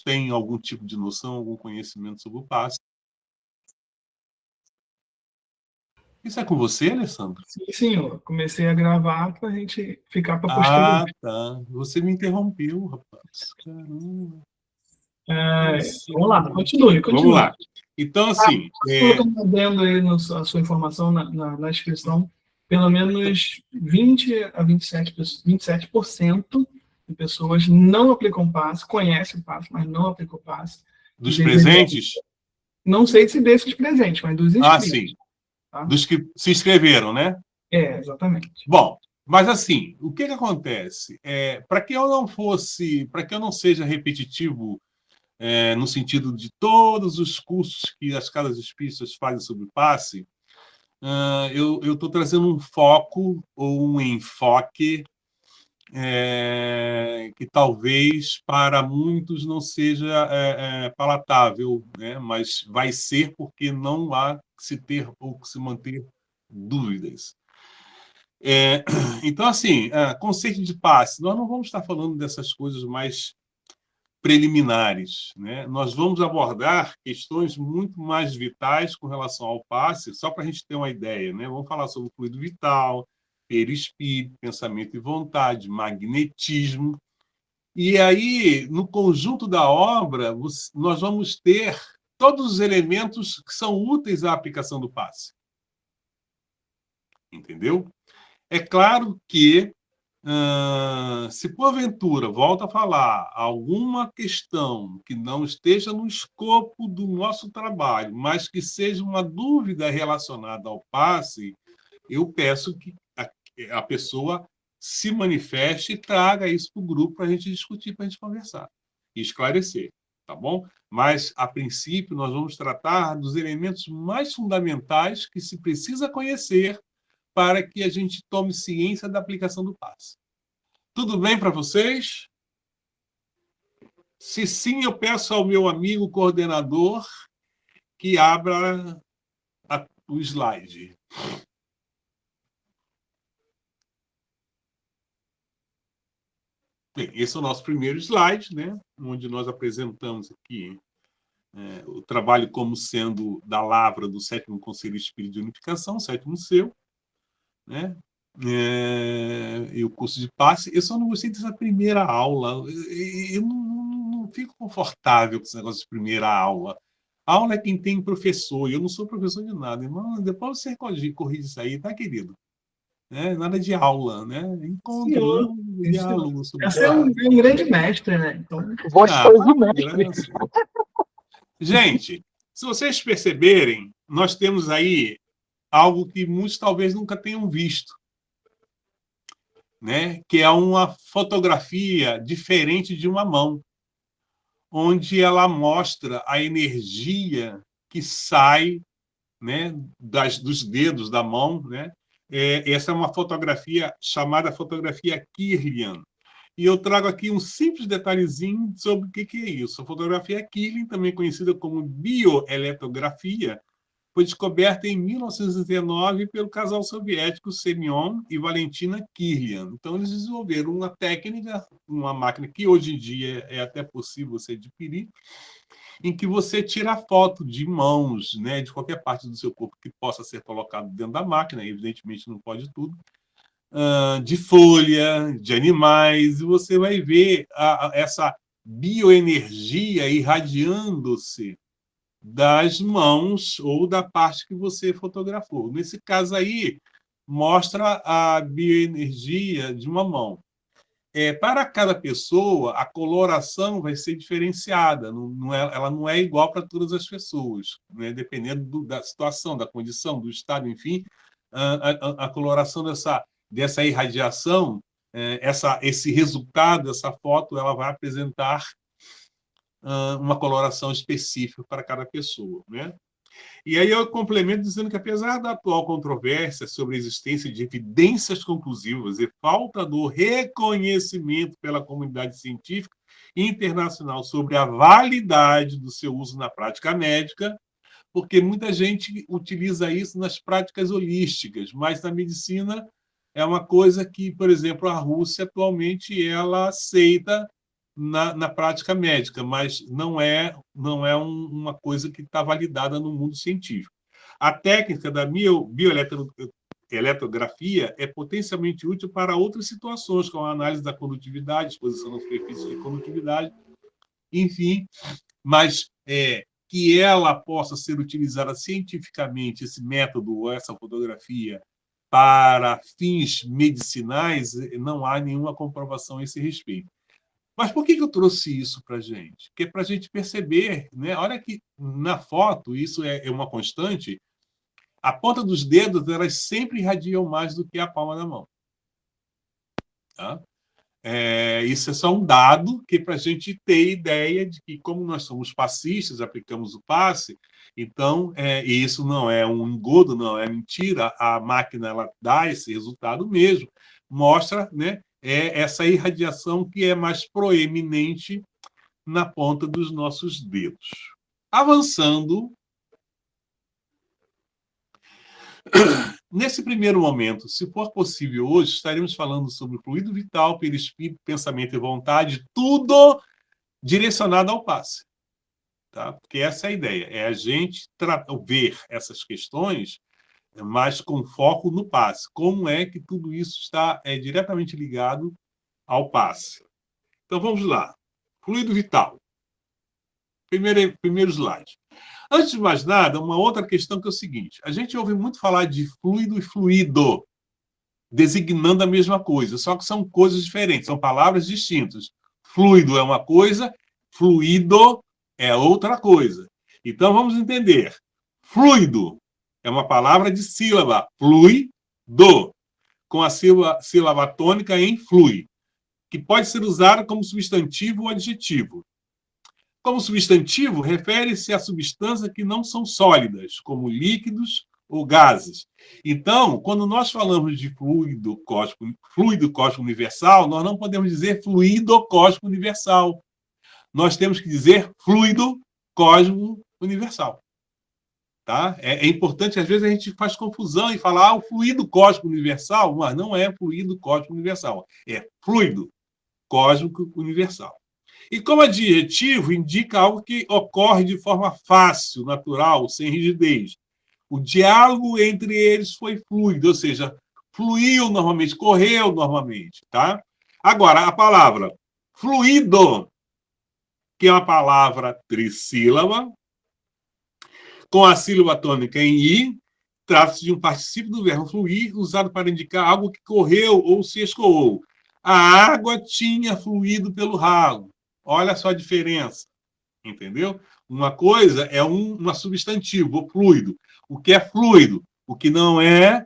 têm algum tipo de noção, algum conhecimento sobre o passe. Isso é com você, Alessandro? Sim, eu comecei a gravar para a gente ficar para Ah, posteriori. tá. Você me interrompeu, rapaz. Caramba. Vamos lá, continue, Vamos continue. lá. Então, assim, Posso colocar um adendo aí a sua informação na inscrição? Pelo menos 20 a 27% de pessoas não aplicam passe, conhecem o passe, mas não aplicam o passe. E dos desejam, presentes? não sei se desses presentes, mas dos Ah, inscritos. sim. Tá? Dos que se inscreveram, né? Exatamente. Bom, mas assim, o que acontece? Para que eu não seja repetitivo, no sentido de todos os cursos que as casas espíritas fazem sobre passe, eu estou trazendo um foco ou um enfoque que talvez para muitos não seja palatável, né? Mas vai ser porque não há que se ter ou que se manter dúvidas. Então, assim, conceito de passe, nós não vamos estar falando dessas coisas mais preliminares, né? Nós vamos abordar questões muito mais vitais com relação ao passe, só para a gente ter uma ideia, né? Vamos falar sobre o fluido vital, perispírito, pensamento e vontade, magnetismo. E aí, no conjunto da obra, nós vamos ter todos os elementos que são úteis à aplicação do passe. Entendeu? É claro que se porventura, volta a falar, alguma questão que não esteja no escopo do nosso trabalho, mas que seja uma dúvida relacionada ao passe, eu peço que a pessoa se manifeste e traga isso para o grupo para a gente discutir, para a gente conversar e esclarecer, tá bom? Mas, a princípio, nós vamos tratar dos elementos mais fundamentais que se precisa conhecer para que a gente tome ciência da aplicação do passe. Tudo bem para vocês? Se sim, eu peço ao meu amigo coordenador que abra o slide. Bem, esse é o nosso primeiro slide, né? Onde nós apresentamos aqui o trabalho como sendo da lavra do sétimo Conselho Espírita de Unificação, sétimo seu, né? E o curso de passe. Eu só não gostei dessa primeira aula. Eu não fico confortável com esse negócio de primeira aula. A aula é quem tem professor, e eu não sou professor de nada. Irmão, depois você corrige isso aí, tá, querido? Nada de aula, né? Senhor, Encontro, senhor. diálogo sobre Você é passe. um grande mestre, né? Então, Voz Para do com mestre. graça. Gente, se vocês perceberem, nós temos aí algo que muitos talvez nunca tenham visto, né? Que é uma fotografia diferente de uma mão, onde ela mostra a energia que sai, né, dos dedos da mão, né? Essa é uma fotografia chamada fotografia Kirlian. E eu trago aqui um simples detalhezinho sobre o que é isso. A fotografia Kirlian, também conhecida como bioeletrografia, foi descoberta em 1919 pelo casal soviético Semyon e Valentina Kirlian. Então, eles desenvolveram uma técnica, uma máquina que hoje em dia é até possível você adquirir, em que você tira foto de mãos, né, de qualquer parte do seu corpo que possa ser colocado dentro da máquina, evidentemente não pode tudo, de folha, de animais, e você vai ver essa bioenergia irradiando-se das mãos ou da parte que você fotografou. Nesse caso aí, mostra a bioenergia de uma mão. Para cada pessoa, a coloração vai ser diferenciada, ela não é igual para todas as pessoas, né? Dependendo da situação, da condição, do estado, enfim, a coloração dessa irradiação, esse resultado, essa foto, ela vai apresentar uma coloração específica para cada pessoa, né? E aí eu complemento dizendo que, apesar da atual controvérsia sobre a existência de evidências conclusivas e falta do reconhecimento pela comunidade científica internacional sobre a validade do seu uso na prática médica, porque muita gente utiliza isso nas práticas holísticas, mas na medicina é uma coisa que, por exemplo, a Rússia atualmente ela aceita, na prática médica, mas não é uma coisa que está validada no mundo científico. A técnica da bioeletrografia é potencialmente útil para outras situações, como a análise da condutividade, exposição da superfície de condutividade, enfim, mas que ela possa ser utilizada cientificamente, esse método, essa fotografia, para fins medicinais, não há nenhuma comprovação a esse respeito. Mas por que eu trouxe isso para a gente? Porque é para a gente perceber, né? Olha que na foto, isso é uma constante, a ponta dos dedos elas sempre irradiam mais do que a palma da mão. Tá? Isso é só um dado que para a gente ter ideia de que, como nós somos passistas, aplicamos o passe, então, e isso não é um engodo, não é mentira, a máquina ela dá esse resultado mesmo, mostra, né, essa irradiação que é mais proeminente na ponta dos nossos dedos. Avançando, nesse primeiro momento, se for possível hoje, estaremos falando sobre o fluido vital, perispírito, pensamento e vontade, tudo direcionado ao passe. Tá? Porque essa é a ideia, é a gente ver essas questões, mas com foco no passe. Como é que tudo isso está diretamente ligado ao passe? Então, vamos lá. Fluido vital. Primeiro slide. Antes de mais nada, uma outra questão que é o seguinte. A gente ouve muito falar de fluido e fluido, designando a mesma coisa, só que são coisas diferentes, são palavras distintas. Fluido é uma coisa, fluido é outra coisa. Então, vamos entender. Fluido é uma palavra de sílaba, fluido, com a sílaba tônica em flui, que pode ser usada como substantivo ou adjetivo. Como substantivo, refere-se a substâncias que não são sólidas, como líquidos ou gases. Então, quando nós falamos de fluido cósmico universal, nós não podemos dizer fluido cósmico universal. Nós temos que dizer fluido cósmico universal. Tá? É importante, às vezes a gente faz confusão e fala o fluido cósmico universal, mas não é fluido cósmico universal, é fluido cósmico universal. E como adjetivo, indica algo que ocorre de forma fácil, natural, sem rigidez. O diálogo entre eles foi fluido, ou seja, fluiu normalmente, correu normalmente. Tá? Agora, a palavra fluido, que é uma palavra trissílaba, com a sílaba tônica em i, trata-se de um particípio do verbo fluir, usado para indicar algo que correu ou se escoou. A água tinha fluído pelo ralo. Olha só a diferença, entendeu? Uma coisa é uma substantivo, fluido. O que é fluido? O que não é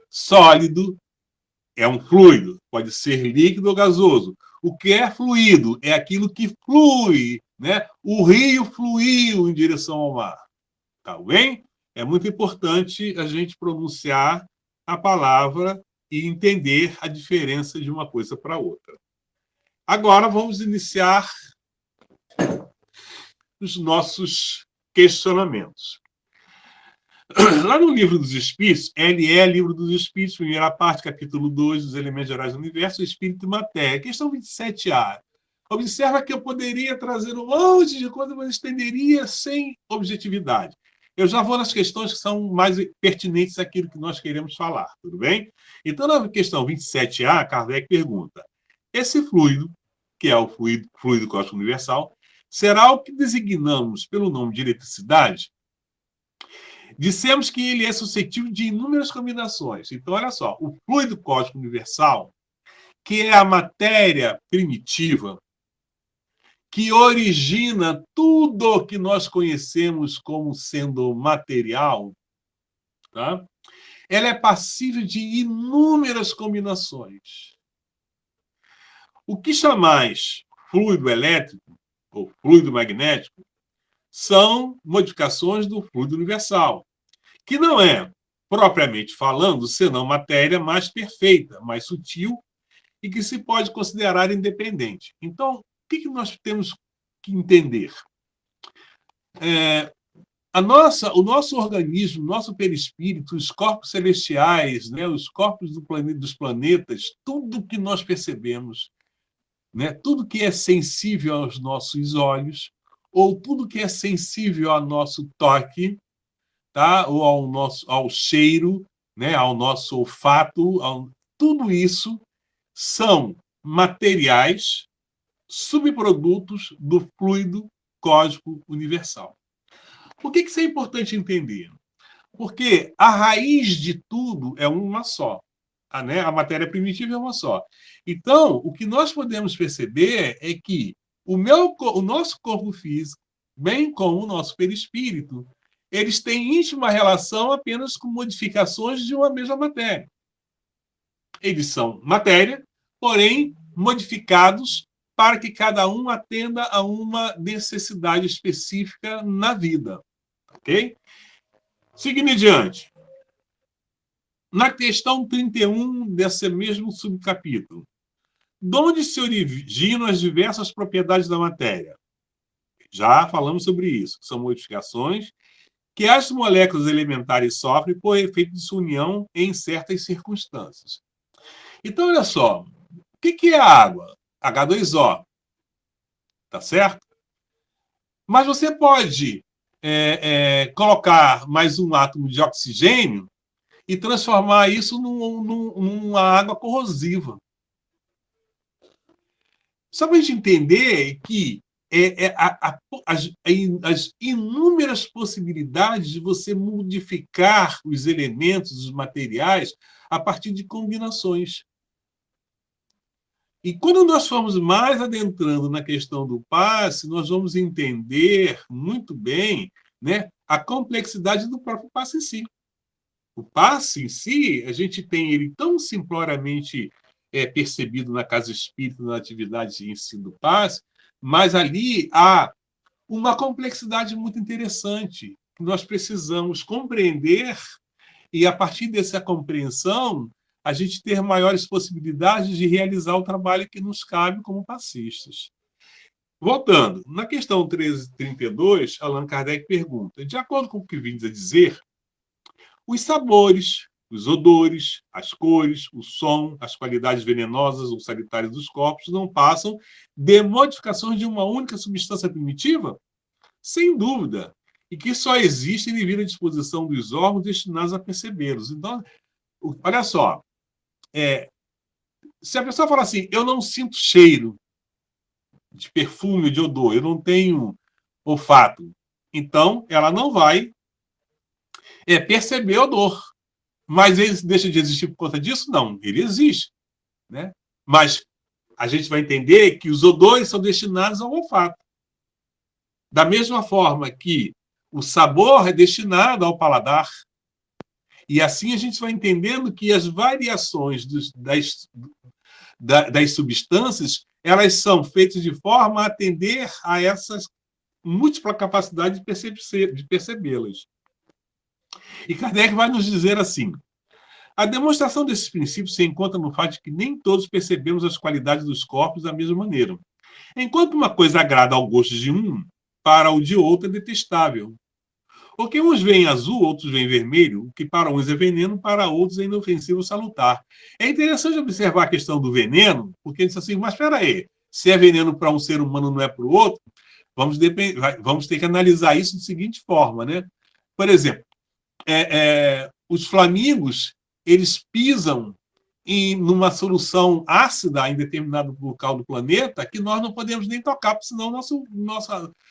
sólido é um fluido. Pode ser líquido ou gasoso. O que é fluido é aquilo que flui, né? O rio fluiu em direção ao mar. Tá bem? É muito importante a gente pronunciar a palavra e entender a diferença de uma coisa para outra. Agora vamos iniciar os nossos questionamentos. Lá no Livro dos Espíritos, Livro dos Espíritos, primeira parte, capítulo 2, dos elementos gerais do universo, espírito e matéria. Questão 27A. Observa que eu poderia trazer um monte de coisa, mas estenderia sem objetividade. Eu já vou nas questões que são mais pertinentes àquilo que nós queremos falar, tudo bem? Então, na questão 27A, Kardec pergunta: esse fluido, que é o fluido cósmico universal, será o que designamos pelo nome de eletricidade? Dissemos que ele é suscetível de inúmeras combinações. Então, olha só, o fluido cósmico universal, que é a matéria primitiva, que origina tudo que nós conhecemos como sendo material, tá? Ela é passível de inúmeras combinações. O que chamais fluido elétrico ou fluido magnético são modificações do fluido universal, que não é, propriamente falando, senão matéria mais perfeita, mais sutil e que se pode considerar independente. Então, o que nós temos que entender? O nosso organismo, o nosso perispírito, os corpos celestiais, né, os corpos dos planetas, tudo que nós percebemos né? Tudo que é sensível aos nossos olhos, ou tudo que é sensível ao nosso toque, tá? Ou ao cheiro, né? Ao nosso olfato, tudo isso são materiais, subprodutos do fluido cósmico universal. Por que isso é importante entender? Porque a raiz de tudo é uma só. Né? A matéria primitiva é uma só. Então, o que nós podemos perceber é que o nosso corpo físico, bem como o nosso perispírito, eles têm íntima relação apenas com modificações de uma mesma matéria. Eles são matéria, porém modificados para que cada um atenda a uma necessidade específica na vida. Ok? Seguindo adiante. Na questão 31 desse mesmo subcapítulo, de onde se originam as diversas propriedades da matéria? Já falamos sobre isso. São modificações que as moléculas elementares sofrem por efeito de sua união em certas circunstâncias. Então, olha só. O que é a água? H2O. Tá certo? Mas você pode colocar mais um átomo de oxigênio e transformar isso numa água corrosiva. Só para a gente entender que as inúmeras possibilidades de você modificar os elementos, os materiais, a partir de combinações. E quando nós formos mais adentrando na questão do passe, nós vamos entender muito bem, né, a complexidade do próprio passe em si. O passe em si, a gente tem ele tão simploriamente percebido na casa espírita, na atividade em si do passe, mas ali há uma complexidade muito interessante que nós precisamos compreender e, a partir dessa compreensão, a gente ter maiores possibilidades de realizar o trabalho que nos cabe como passistas. Voltando, na questão 1332, Allan Kardec pergunta: de acordo com o que vim a dizer, os sabores, os odores, as cores, o som, as qualidades venenosas ou sanitárias dos corpos não passam de modificações de uma única substância primitiva? Sem dúvida. E que só existem devido à disposição dos órgãos destinados a percebê-los. Então, olha só. Se a pessoa fala assim, eu não sinto cheiro de perfume, de odor, eu não tenho olfato, então ela não vai perceber odor. Mas ele deixa de existir por conta disso? Não, ele existe. Né? Mas a gente vai entender que os odores são destinados ao olfato. Da mesma forma que o sabor é destinado ao paladar. E assim a gente vai entendendo que as variações das substâncias, elas são feitas de forma a atender a essa múltipla capacidade de percebê-las. E Kardec vai nos dizer assim: a demonstração desses princípios se encontra no fato de que nem todos percebemos as qualidades dos corpos da mesma maneira. Enquanto uma coisa agrada ao gosto de um, para o de outro é detestável. O que uns veem azul, outros veem vermelho, o que para uns é veneno, para outros é inofensivo salutar. É interessante observar a questão do veneno, porque diz assim, mas espera aí, se é veneno para um ser humano não é para o outro, vamos ter que analisar isso da seguinte forma, né? Por exemplo, os flamingos, eles pisam numa solução ácida em determinado local do planeta que nós não podemos nem tocar, porque senão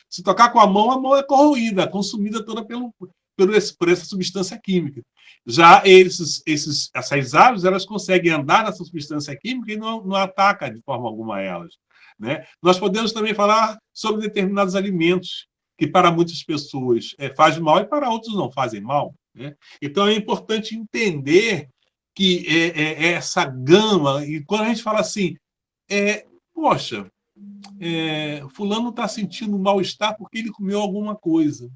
se tocar com a mão é corroída, consumida toda por essa substância química. Já essas aves, elas conseguem andar nessa substância química e não ataca de forma alguma elas. Né? Nós podemos também falar sobre determinados alimentos que para muitas pessoas faz mal e para outros não fazem mal. Né? Então é importante entender que essa gama, e quando a gente fala assim, poxa, fulano está sentindo mal-estar porque ele comeu alguma coisa.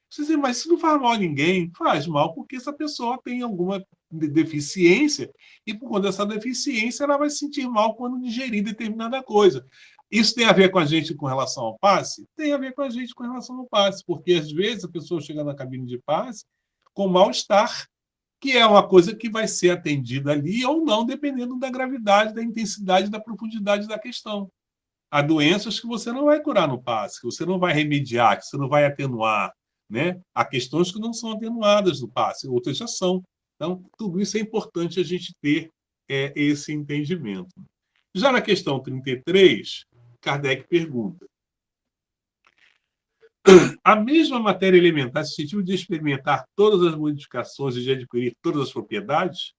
Você diz, mas isso não faz mal a ninguém. Faz mal porque essa pessoa tem alguma deficiência e por conta dessa deficiência ela vai se sentir mal quando digerir determinada coisa. Isso tem a ver com a gente com relação ao passe? Tem a ver com a gente com relação ao passe, porque às vezes a pessoa chega na cabine de passe com mal-estar que é uma coisa que vai ser atendida ali ou não, dependendo da gravidade, da intensidade, da profundidade da questão. Há doenças que você não vai curar no passe, que você não vai remediar, que você não vai atenuar, né? Há questões que não são atenuadas no passe, outras já são. Então, tudo isso é importante a gente ter esse entendimento. Já na questão 33, Kardec pergunta: a mesma matéria elementar suscetível de experimentar todas as modificações e de adquirir todas as propriedades?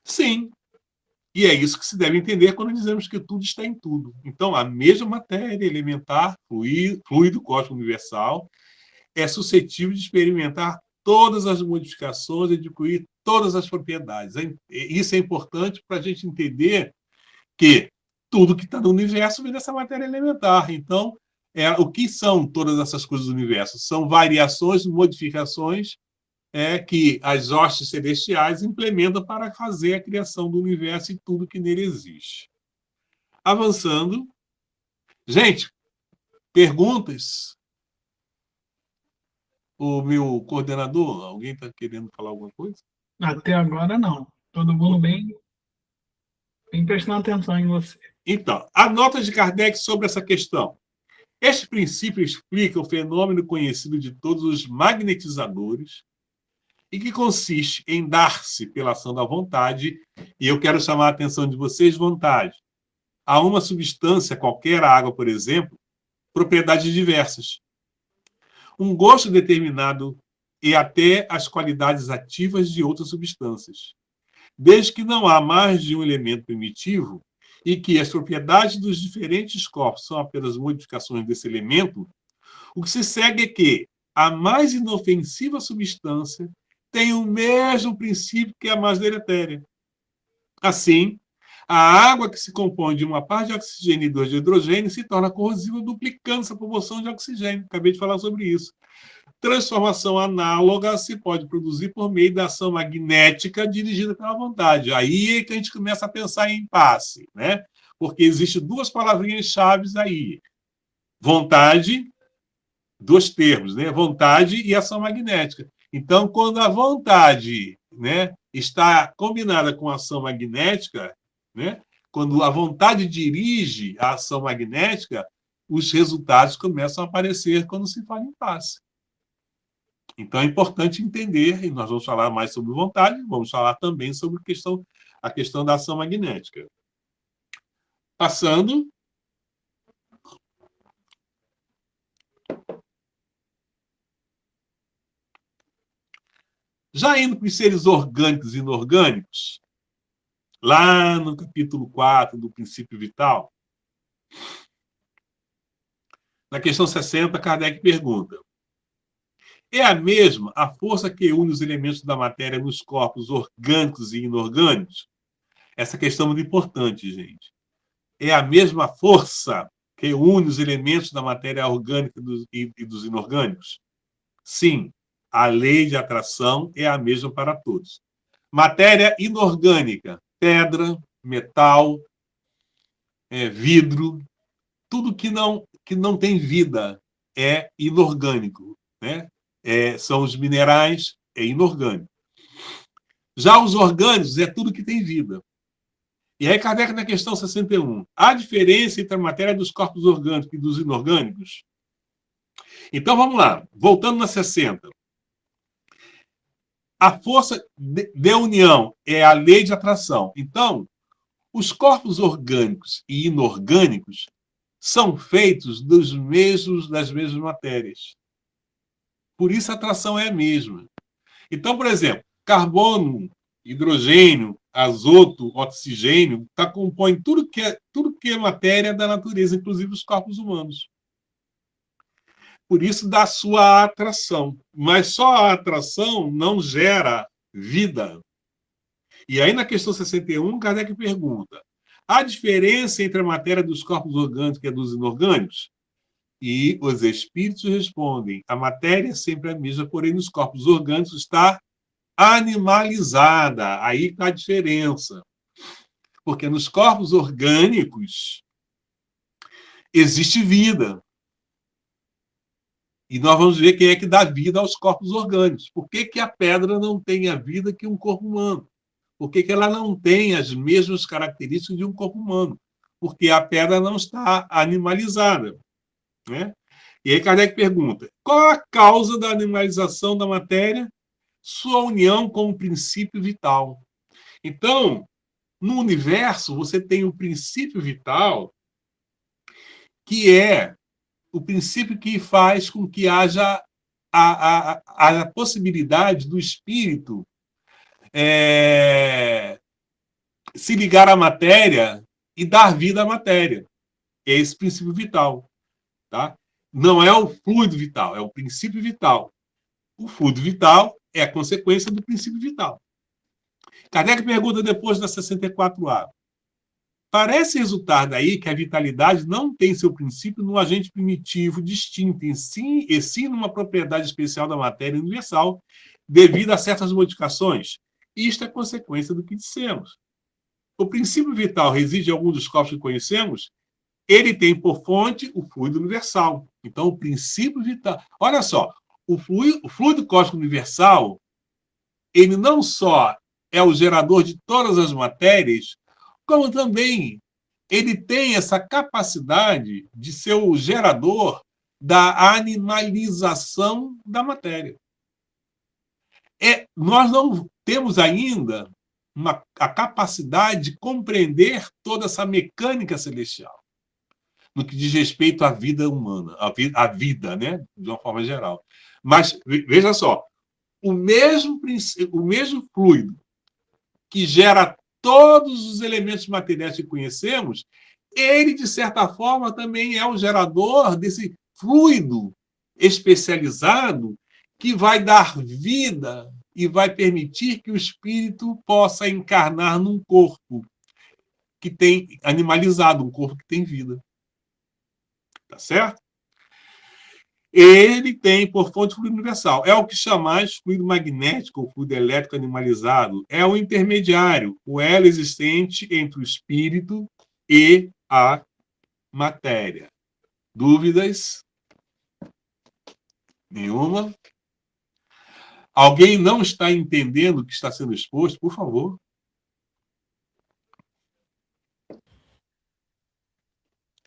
Sim. E é isso que se deve entender quando dizemos que tudo está em tudo. Então, a mesma matéria elementar, fluido cósmico universal, é suscetível de experimentar todas as modificações e adquirir todas as propriedades. Isso é importante para a gente entender que tudo que está no universo vem dessa matéria elementar. Então, o que são todas essas coisas do universo? São variações, modificações que as hostes celestiais implementam para fazer a criação do universo e tudo que nele existe. Avançando. Gente, perguntas? O meu coordenador, alguém está querendo falar alguma coisa? Até agora, não. Todo mundo bem prestando atenção em você. Então, a nota de Kardec sobre essa questão. Este princípio explica o fenômeno conhecido de todos os magnetizadores e que consiste em dar-se pela ação da vontade, e eu quero chamar a atenção de vocês, vontade, a uma substância qualquer, a água, por exemplo, propriedades diversas. Um gosto determinado e até as qualidades ativas de outras substâncias. Desde que não há mais de um elemento primitivo e que as propriedades dos diferentes corpos são apenas modificações desse elemento, o que se segue é que a mais inofensiva substância tem o mesmo princípio que a mais deletéria. Assim, a água que se compõe de uma parte de oxigênio e dois de hidrogênio se torna corrosiva, duplicando essa proporção de oxigênio. Acabei de falar sobre isso. Transformação análoga se pode produzir por meio da ação magnética dirigida pela vontade. Aí é que a gente começa a pensar em passe, né? Porque existem duas palavrinhas-chave aí. Vontade, dois termos, né? Vontade e ação magnética. Então, quando a vontade, né, está combinada com a ação magnética, né, quando a vontade dirige a ação magnética, os resultados começam a aparecer quando se fala em passe. Então, é importante entender, e nós vamos falar mais sobre vontade, vamos falar também sobre a questão da ação magnética. Passando. Já indo para os seres orgânicos e inorgânicos, lá no capítulo 4 do Princípio Vital, na questão 60, Kardec pergunta: é a mesma a força que une os elementos da matéria nos corpos orgânicos e inorgânicos? Essa questão é muito importante, gente. É a mesma força que une os elementos da matéria orgânica e dos inorgânicos? Sim, a lei de atração é a mesma para todos. Matéria inorgânica, pedra, metal, vidro, tudo que não tem vida é inorgânico, né? São os minerais, é inorgânico. Já os orgânicos é tudo que tem vida. E aí, Kardec, na questão 61, há diferença entre a matéria dos corpos orgânicos e dos inorgânicos? Então, vamos lá. Voltando na 60. A força de união é a lei de atração. Então, os corpos orgânicos e inorgânicos são feitos das mesmas matérias. Por isso, a atração é a mesma. Então, por exemplo, carbono, hidrogênio, azoto, oxigênio, compõe tudo que é matéria da natureza, inclusive os corpos humanos. Por isso, dá sua atração. Mas só a atração não gera vida. E aí, na questão 61, Kardec pergunta: há diferença entre a matéria dos corpos orgânicos e a dos inorgânicos? E os espíritos respondem: a matéria é sempre a mesma, porém nos corpos orgânicos está animalizada. Aí está a diferença. Porque nos corpos orgânicos existe vida. E nós vamos ver quem é que dá vida aos corpos orgânicos. Por que, que a pedra não tem a vida que um corpo humano? Por que, que ela não tem as mesmas características de um corpo humano? Porque a pedra não está animalizada, né? E aí Kardec pergunta, qual a causa da animalização da matéria? Sua união com o princípio vital. Então, no universo, você tem o princípio vital, que é o princípio que faz com que haja a possibilidade do espírito se ligar à matéria e dar vida à matéria. É esse princípio vital. Tá? Não é o fluido vital, é o princípio vital. O fluido vital é a consequência do princípio vital. Kardec pergunta depois da 64A. Parece resultar daí que a vitalidade não tem seu princípio num agente primitivo distinto, e sim numa propriedade especial da matéria universal, devido a certas modificações. Isto é consequência do que dissemos. O princípio vital reside em algum dos corpos que conhecemos, ele tem por fonte o fluido universal. Então, o princípio vital... Olha só, o fluido cósmico universal, ele não só é o gerador de todas as matérias, como também ele tem essa capacidade de ser o gerador da animalização da matéria. Nós não temos ainda a capacidade de compreender toda essa mecânica celestial, no que diz respeito à vida humana, à vida, né, de uma forma geral. Mas, veja só, o mesmo fluido que gera todos os elementos materiais que conhecemos, ele, de certa forma, também é o gerador desse fluido especializado que vai dar vida e vai permitir que o espírito possa encarnar num corpo que tem animalizado, um corpo que tem vida. Tá certo? Ele tem por fonte fluido universal. É o que chamamos fluido magnético ou fluido elétrico animalizado. É o intermediário, o elo existente entre o espírito e a matéria. Dúvidas? Nenhuma? Alguém não está entendendo o que está sendo exposto? Por favor.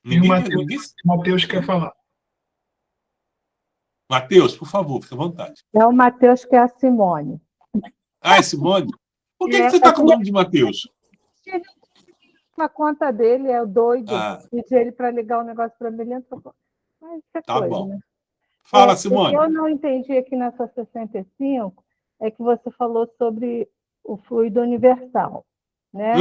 Ninguém Matheus quer falar. Matheus, por favor, fique à vontade. É o Matheus que é a Simone. Ah, é Simone? Por que você está com o nome de Matheus? A conta dele é o doido. Pedi ele para ligar o negócio para mim. Ele entrou. Mas isso é tá coisa, bom. Né? Fala, Simone. O que eu não entendi aqui nessa 65 é que você falou sobre o fluido universal. Né?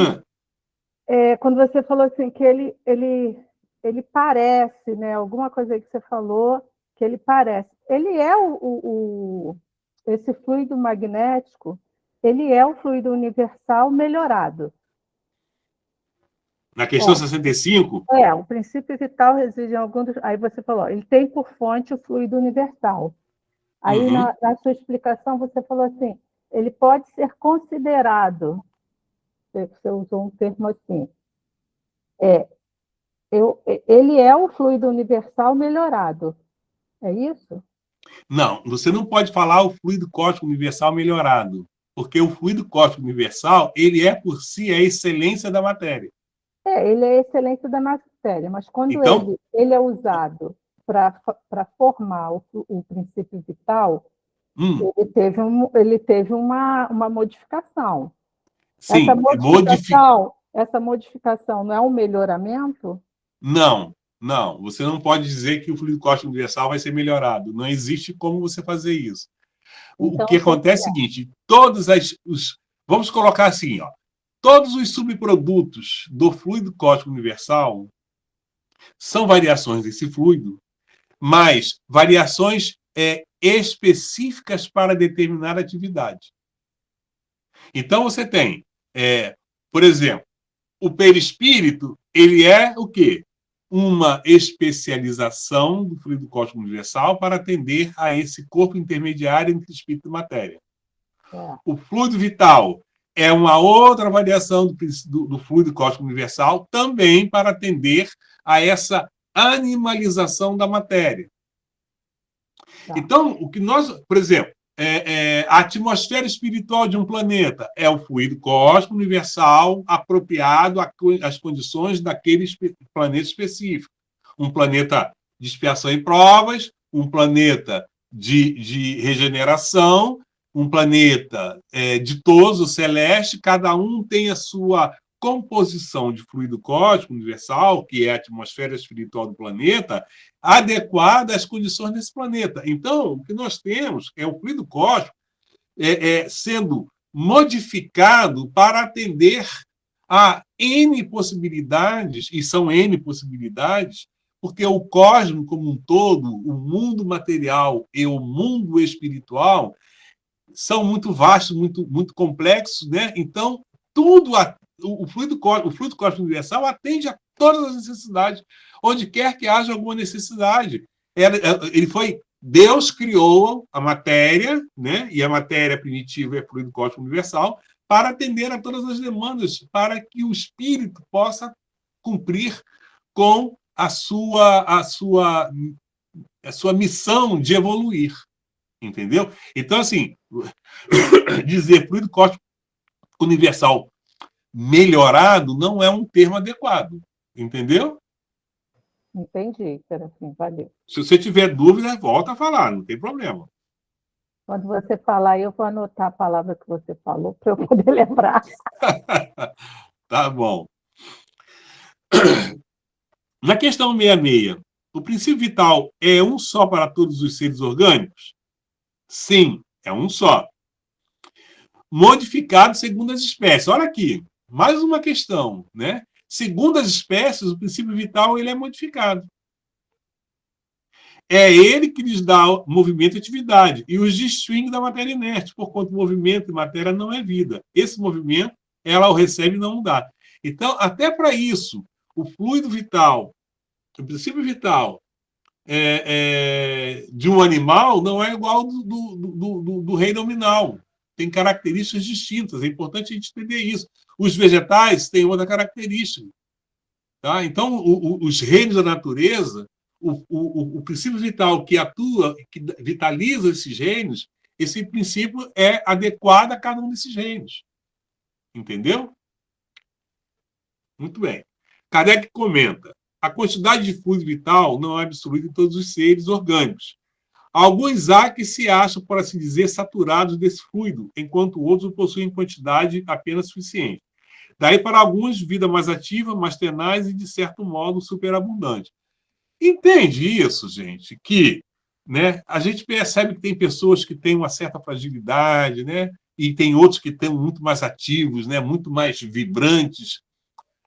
Quando você falou assim que ele parece, né? Alguma coisa aí que você falou que ele parece. Ele é esse fluido magnético, ele é o fluido universal melhorado. Na questão 65? O princípio vital reside em algum dos... Aí você falou, ele tem por fonte o fluido universal. Aí, na sua explicação, você falou assim, ele pode ser considerado, você usou um termo assim, ele é o fluido universal melhorado. É isso? Não, você não pode falar o fluido cósmico universal melhorado, porque o fluido cósmico universal, ele é por si a excelência da matéria. Ele é a excelência da matéria, mas quando então, ele é usado para formar o princípio vital, ele teve uma modificação. Sim, essa modificação não é um melhoramento? Não. Você não pode dizer que o fluido cósmico universal vai ser melhorado. Não existe como você fazer isso. Então, o que acontece é o seguinte, vamos colocar assim, ó, todos os subprodutos do fluido cósmico universal são variações desse fluido, mas variações específicas para determinada atividade. Então, você tem, por exemplo, o perispírito, ele é o quê? Uma especialização do fluido cósmico universal para atender a esse corpo intermediário entre espírito e matéria. O fluido vital é uma outra variação do fluido cósmico universal, também para atender a essa animalização da matéria. Tá. Então, o que nós, por exemplo, a atmosfera espiritual de um planeta é o fluido cósmico universal apropriado às condições daquele planeta específico. Um planeta de expiação e provas, um planeta de regeneração, um planeta ditoso, celeste, cada um tem a sua composição de fluido cósmico universal, que é a atmosfera espiritual do planeta, adequada às condições desse planeta. Então, o que nós temos é o fluido cósmico sendo modificado para atender a N possibilidades, e são N possibilidades, porque o cosmos como um todo, o mundo material e o mundo espiritual são muito vastos, muito complexos, né? Então, o fluido cósmico universal atende a todas as necessidades, onde quer que haja alguma necessidade. Deus criou a matéria, né? E a matéria primitiva é fluido cósmico universal, para atender a todas as demandas, para que o espírito possa cumprir com a sua missão de evoluir. Entendeu? Então, assim, dizer fluido cósmico universal melhorado não é um termo adequado. Entendeu? Entendi, Serafim, valeu. Se você tiver dúvida, volta a falar, não tem problema. Quando você falar, eu vou anotar a palavra que você falou para eu poder lembrar. Tá bom. Na questão 66, o princípio vital é um só para todos os seres orgânicos? Sim, é um só. Modificado segundo as espécies. Olha aqui, mais uma questão, né? Segundo as espécies, o princípio vital ele é modificado. É ele que lhes dá movimento e atividade e os distingue da matéria inerte, porquanto movimento e matéria não é vida. Esse movimento, ela o recebe e não o dá. Então, até para isso, o fluido vital, o princípio vital de um animal não é igual do reino nominal. Tem características distintas. É importante a gente entender isso. Os vegetais têm outra característica. Tá? Então, os reinos da natureza, o princípio vital que atua, que vitaliza esses reinos, esse princípio é adequado a cada um desses reinos. Entendeu? Muito bem. Kardec comenta: a quantidade de fluido vital não é absoluta em todos os seres orgânicos. Alguns há que se acham, por assim dizer, saturados desse fluido, enquanto outros o possuem em quantidade apenas suficiente. Daí, para alguns, vida mais ativa, mais tenaz e, de certo modo, superabundante. Entende isso, gente? Que, né, a gente percebe que tem pessoas que têm uma certa fragilidade, né, e tem outros que estão muito mais ativos, né, muito mais vibrantes.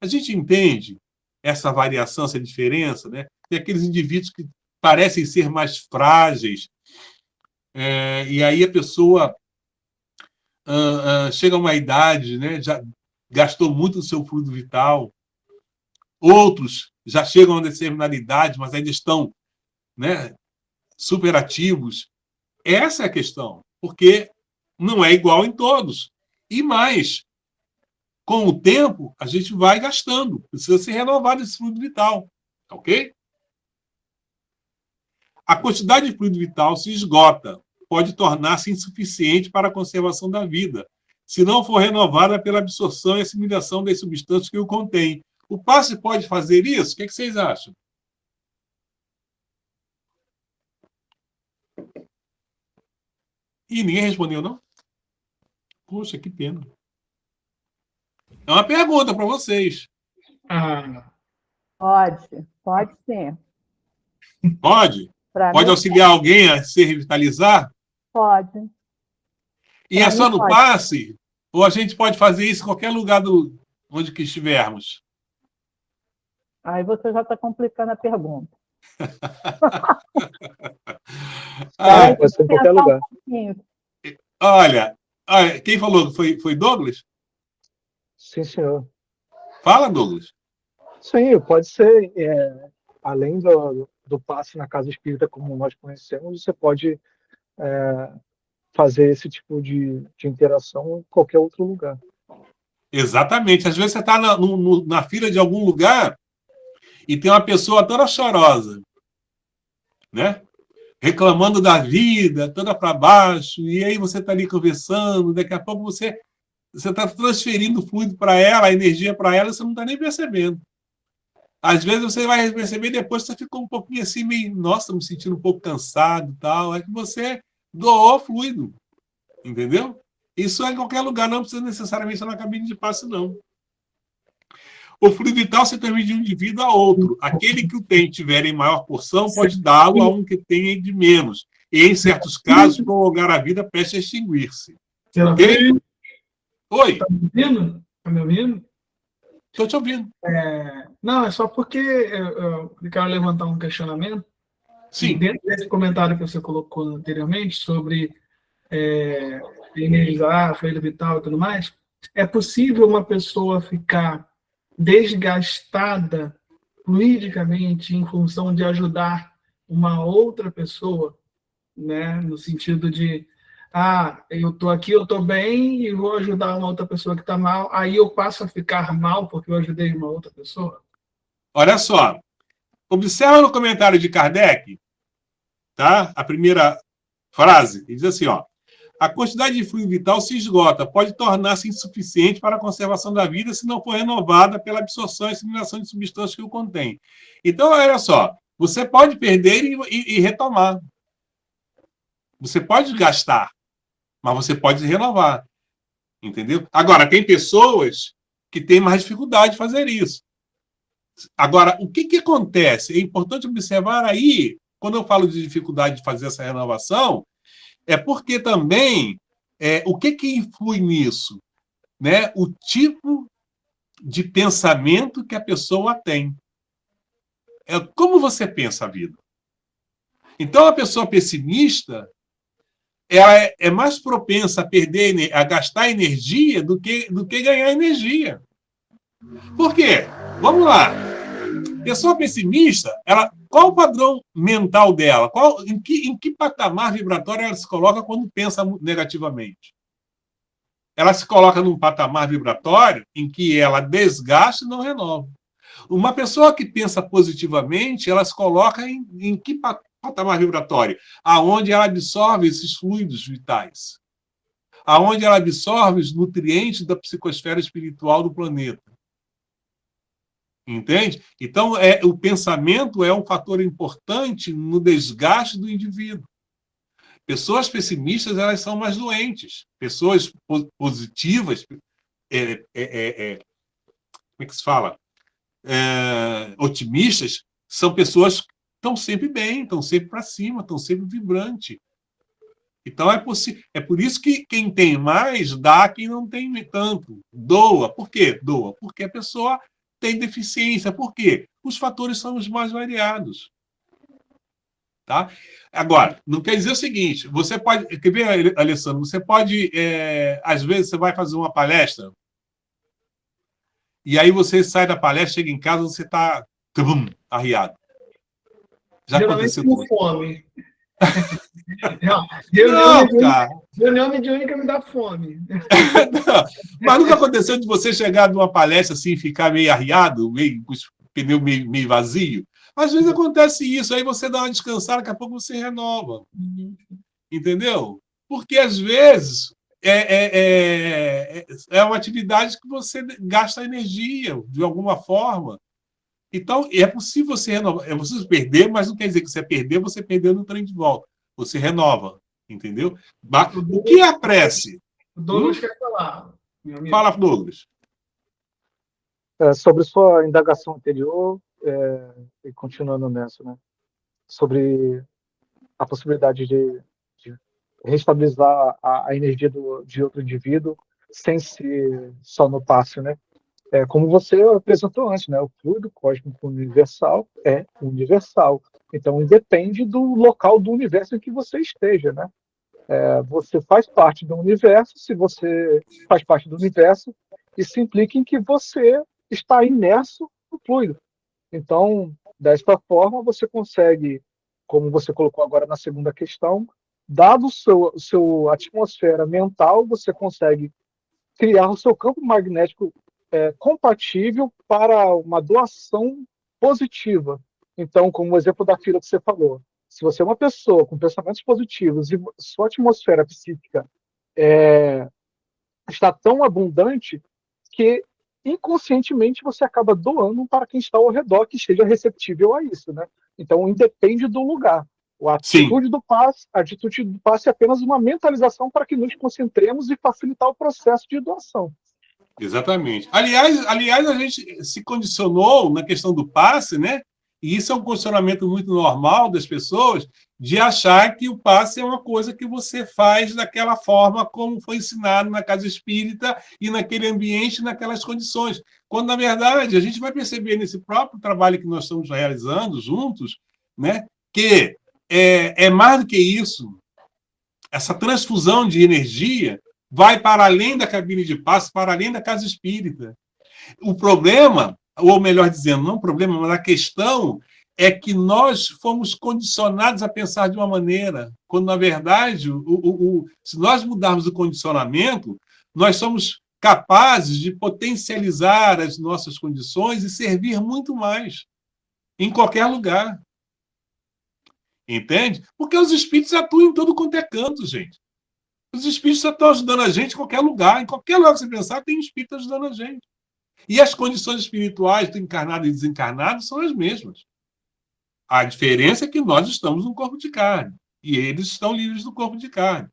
A gente entende essa variação, essa diferença, né? Tem aqueles indivíduos que parecem ser mais frágeis, e aí a pessoa chega a uma idade, né, já gastou muito do seu fluido vital. Outros já chegam a uma determinada idade, mas ainda estão, né, superativos. Essa é a questão, porque não é igual em todos. E mais, com o tempo, a gente vai gastando. Precisa ser renovado esse fluido vital. Ok? A quantidade de fluido vital se esgota, pode tornar-se insuficiente para a conservação da vida, se não for renovada pela absorção e assimilação das substâncias que o contém. O passe pode fazer isso? O que vocês acham? E ninguém respondeu, não? Poxa, que pena. É uma pergunta para vocês. Pode sim. Pode? Pra Pode mim, auxiliar alguém a se revitalizar? pode. E é só no passe? Ou a gente pode fazer isso em qualquer lugar onde que estivermos? Aí você já está complicando a pergunta. Pode ser em qualquer lugar. Olha, quem falou? Foi Douglas? Sim, senhor. Fala, Douglas. Sim, pode ser, além do passe na casa espírita como nós conhecemos, você pode fazer esse tipo de interação em qualquer outro lugar. Exatamente. Às vezes você está na fila de algum lugar e tem uma pessoa toda chorosa, né? reclamando da vida, toda para baixo, e aí você está ali conversando, daqui a pouco você está transferindo fluido para ela, a energia para ela, e você não está nem percebendo. Às vezes você vai perceber depois que você ficou um pouquinho assim, meio, nossa, me sentindo um pouco cansado e tal, é que você doou fluido, entendeu? Isso é em qualquer lugar, não precisa necessariamente ser na cabine de passe, não. O fluido vital se transmite de um indivíduo a outro. Aquele que o tem tiver em maior porção pode dá-lo a um que tem de menos. E, em certos casos, prolongar a vida presta a extinguir-se. Okay? Oi. Está me ouvindo? Está me ouvindo? Estou te ouvindo. Não, é só porque eu quero levantar um questionamento. Sim. Dentro desse comentário que você colocou anteriormente sobre energizar, fluido vital e tudo mais, é possível uma pessoa ficar desgastada fluidicamente em função de ajudar uma outra pessoa, né? No sentido de, eu estou aqui, eu estou bem e vou ajudar uma outra pessoa que está mal, aí eu passo a ficar mal porque eu ajudei uma outra pessoa? Olha só, observa no comentário de Kardec, tá? A primeira frase, ele diz assim, ó, a quantidade de fluido vital se esgota, pode tornar-se insuficiente para a conservação da vida se não for renovada pela absorção e assimilação de substâncias que o contém. Então, olha só, você pode perder e retomar. Você pode gastar, mas você pode renovar. Entendeu? Agora, tem pessoas que têm mais dificuldade de fazer isso. Agora, o que acontece? É importante observar aí, quando eu falo de dificuldade de fazer essa renovação, é porque também, o que influi nisso? Né? O tipo de pensamento que a pessoa tem. É como você pensa a vida. Então, a pessoa pessimista, ela é mais propensa a gastar energia do que ganhar energia. Por quê? Vamos lá. Pessoa pessimista, qual o padrão mental dela? Em que patamar vibratório ela se coloca quando pensa negativamente? Ela se coloca num patamar vibratório em que ela desgasta e não renova. Uma pessoa que pensa positivamente, ela se coloca em que patamar vibratório? Aonde ela absorve esses fluidos vitais. Aonde ela absorve os nutrientes da psicosfera espiritual do planeta. Entende? Então, o pensamento é um fator importante no desgaste do indivíduo. Pessoas pessimistas, elas são mais doentes. Pessoas positivas, como é que se fala? Otimistas, são pessoas que estão sempre bem, estão sempre para cima, estão sempre vibrantes. Então, é por isso que quem tem mais dá a quem não tem tanto. Doa. Por quê? Doa. Porque a pessoa tem deficiência. Por quê? Os fatores são os mais variados. Tá? Agora, não quer dizer o seguinte, você pode... Quer ver, Alessandro? Você pode... às vezes, você vai fazer uma palestra e aí você sai da palestra, chega em casa, você está arriado. Já geralmente aconteceu com fome. Reunião mediúnica me dá fome. Não, mas nunca aconteceu de você chegar numa palestra assim, ficar meio arriado, meio com os pneus meio vazio? Às vezes acontece isso, aí você dá uma descansada, daqui a pouco você renova. Entendeu? Porque às vezes é uma atividade que você gasta energia de alguma forma. Então, é possível você renovar. É possível perder, mas não quer dizer que você perder, você perdeu no trem de volta. Você renova. Entendeu? O que é a prece? O Douglas quer falar. Fala, Douglas. Sobre sua indagação anterior, e continuando nessa, né? Sobre a possibilidade de restabilizar a energia de outro indivíduo sem ser só no passe, né? Como você apresentou antes, né? O fluido cósmico universal é universal. Então, independe do local do universo em que você esteja, né? Você faz parte do universo, se você faz parte do universo, isso implica em que você está imerso no fluido. Então, desta forma, você consegue, como você colocou agora na segunda questão, dado o seu atmosfera mental, você consegue criar o seu campo magnético compatível para uma doação positiva. Então, como o exemplo da fila que você falou, Se você é uma pessoa com pensamentos positivos e sua atmosfera psíquica está tão abundante que inconscientemente você acaba doando para quem está ao redor que esteja receptível a isso, né? Então, independe do lugar. A atitude do passe é apenas uma mentalização para que nos concentremos e facilitar o processo de doação. Exatamente. Aliás, a gente se condicionou na questão do passe, né? E isso é um condicionamento muito normal das pessoas, de achar que o passe é uma coisa que você faz daquela forma como foi ensinado na casa espírita e naquele ambiente, naquelas condições. Quando, na verdade, a gente vai perceber nesse próprio trabalho que nós estamos realizando juntos, né, que é mais do que isso. Essa transfusão de energia vai para além da cabine de passe, para além da casa espírita. O problema, ou melhor dizendo, não o problema, mas a questão é que nós fomos condicionados a pensar de uma maneira, quando, na verdade, se nós mudarmos o condicionamento, nós somos capazes de potencializar as nossas condições e servir muito mais, em qualquer lugar. Entende? Porque os espíritos atuam em todo quanto é canto, gente. Os espíritos estão ajudando a gente em qualquer lugar. Em qualquer lugar que você pensar, tem espírito ajudando a gente. E as condições espirituais do encarnado e desencarnado são as mesmas. A diferença é que nós estamos no corpo de carne e eles estão livres do corpo de carne.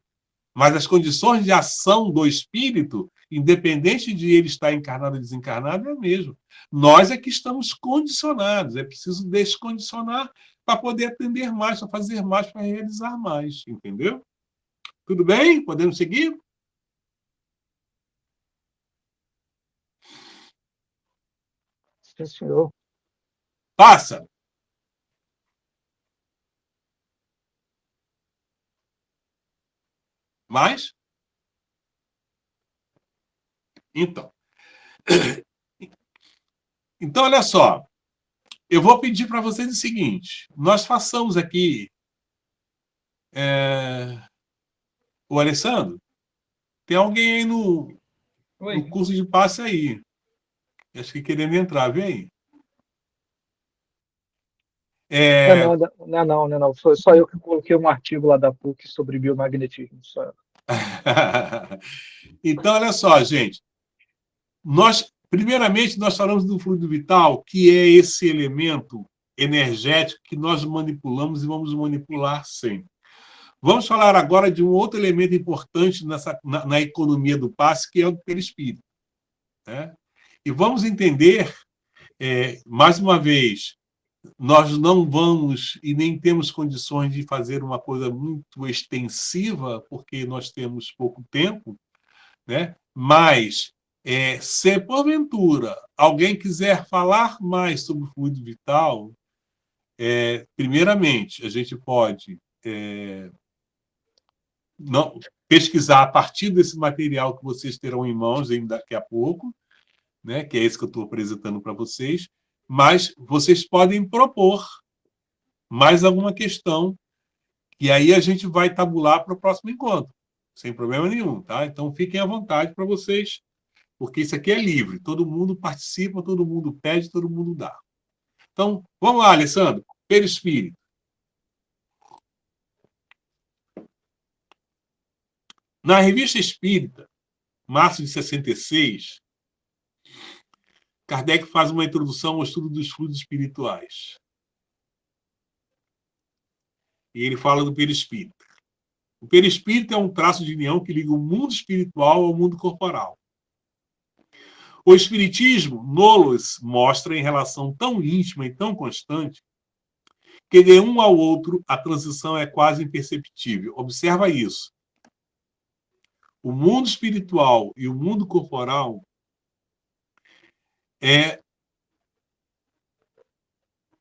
Mas as condições de ação do espírito, independente de ele estar encarnado ou desencarnado, é a mesma. Nós é que estamos condicionados. É preciso descondicionar para poder atender mais, para fazer mais, para realizar mais. Entendeu? Tudo bem? Podemos seguir? Sim, senhor. Passa. Mais? Então, olha só. Eu vou pedir para vocês o seguinte. Nós façamos aqui... O Alessandro, tem alguém aí no curso de passe aí. Acho que querendo entrar, vem aí. Não. Foi só eu que coloquei um artigo lá da PUC sobre biomagnetismo. Só eu. Então, olha só, gente. Primeiramente, nós falamos do fluido vital, que é esse elemento energético que nós manipulamos e vamos manipular sempre. Vamos falar agora de um outro elemento importante na economia do passe, que é o perispírito. Né? E vamos entender, mais uma vez, nós não vamos e nem temos condições de fazer uma coisa muito extensiva, porque nós temos pouco tempo, né? Mas, se porventura alguém quiser falar mais sobre o fluido vital, primeiramente, a gente pode pesquisar a partir desse material que vocês terão em mãos daqui a pouco, né, que é esse que eu estou apresentando para vocês, mas vocês podem propor mais alguma questão, e aí a gente vai tabular para o próximo encontro, sem problema nenhum, tá? Então fiquem à vontade para vocês, porque isso aqui é livre, todo mundo participa, todo mundo pede, todo mundo dá. Então, vamos lá, Alessandro, perispírito. Na Revista Espírita, março de 66, Kardec faz uma introdução ao estudo dos fluidos espirituais. E ele fala do perispírito. O perispírito é um traço de união que liga o mundo espiritual ao mundo corporal. O espiritismo nos mostra em relação tão íntima e tão constante que de um ao outro a transição é quase imperceptível. Observa isso. O mundo espiritual e o mundo corporal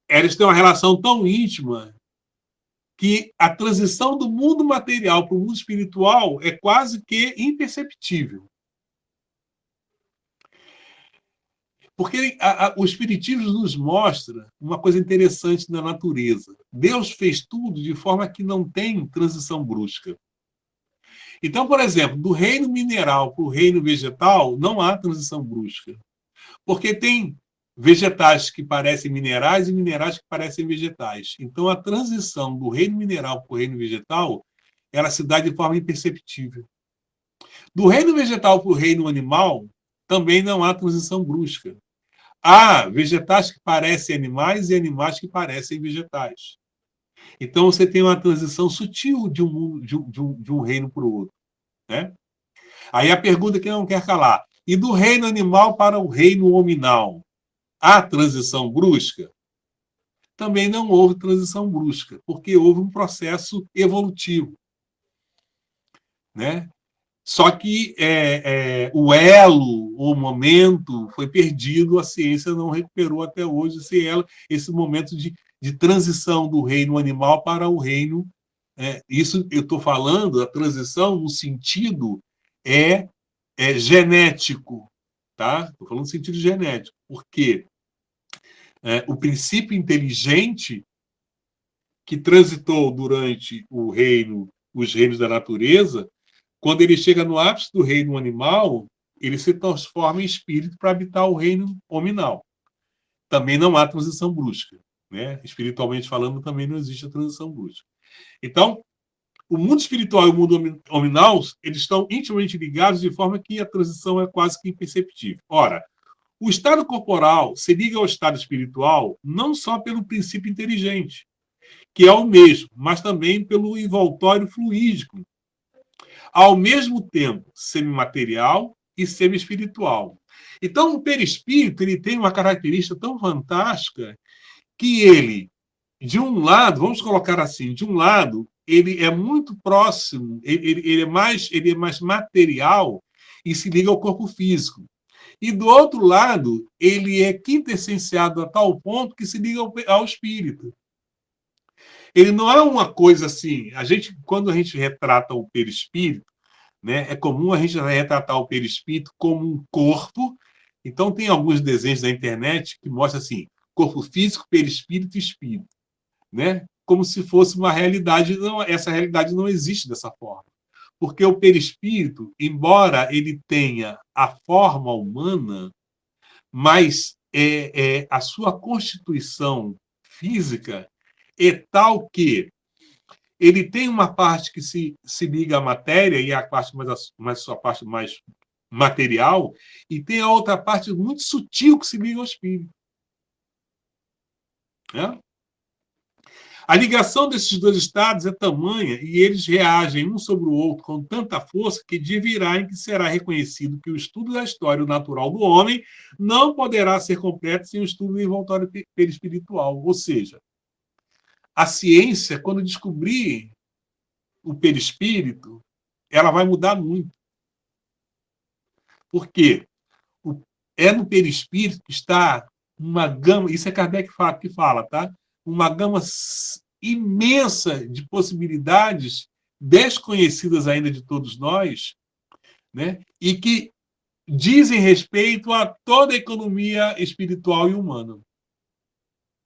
eles têm uma relação tão íntima que a transição do mundo material para o mundo espiritual é quase que imperceptível. Porque o Espiritismo nos mostra uma coisa interessante na natureza. Deus fez tudo de forma que não tem transição brusca. Então, por exemplo, do reino mineral para o reino vegetal, não há transição brusca. Porque tem vegetais que parecem minerais e minerais que parecem vegetais. Então, a transição do reino mineral para o reino vegetal, ela se dá de forma imperceptível. Do reino vegetal para o reino animal, também não há transição brusca. Há vegetais que parecem animais e animais que parecem vegetais. Então, você tem uma transição sutil de um reino para o outro. Né? Aí a pergunta que não quer calar. E do reino animal para o reino hominal, há transição brusca? Também não houve transição brusca, porque houve um processo evolutivo. Né? Só que o elo, o momento foi perdido, a ciência não recuperou até hoje esse momento de transição do reino animal para o reino. Isso eu estou falando, a transição no sentido genético. Tá? Estou falando no sentido genético, porque o princípio inteligente que transitou durante os reinos da natureza, quando ele chega no ápice do reino animal, ele se transforma em espírito para habitar o reino hominal. Também não há transição brusca. Né? Espiritualmente falando, também não existe a transição brusca. Então, o mundo espiritual e o mundo hominal, eles estão intimamente ligados de forma que a transição é quase que imperceptível. Ora, o estado corporal se liga ao estado espiritual não só pelo princípio inteligente, que é o mesmo, mas também pelo envoltório fluídico, ao mesmo tempo semimaterial e semi-espiritual. Então, o perispírito ele tem uma característica tão fantástica que ele, de um lado, vamos colocar assim, de um lado, ele é muito próximo, ele é mais material e se liga ao corpo físico. E, do outro lado, ele é quintessenciado a tal ponto que se liga ao espírito. Ele não é uma coisa assim. Quando a gente retrata o perispírito, né, é comum a gente retratar o perispírito como um corpo. Então, tem alguns desenhos da internet que mostram assim, corpo físico, perispírito e espírito. Né? Como se fosse uma realidade. Não, essa realidade não existe dessa forma. Porque o perispírito, embora ele tenha a forma humana, mas a sua constituição física é tal que ele tem uma parte que se liga à matéria, e a sua parte mais material, e tem a outra parte muito sutil que se liga ao espírito. Né? A ligação desses dois estados é tamanha e eles reagem um sobre o outro com tanta força que divirá em que será reconhecido que o estudo da história natural do homem não poderá ser completo sem o estudo do envoltório perispiritual. Ou seja, a ciência, quando descobrir o perispírito, ela vai mudar muito. Por quê? É no perispírito que está uma gama, isso é Kardec que fala, tá? Uma gama imensa de possibilidades desconhecidas ainda de todos nós, né? E que dizem respeito a toda a economia espiritual e humana,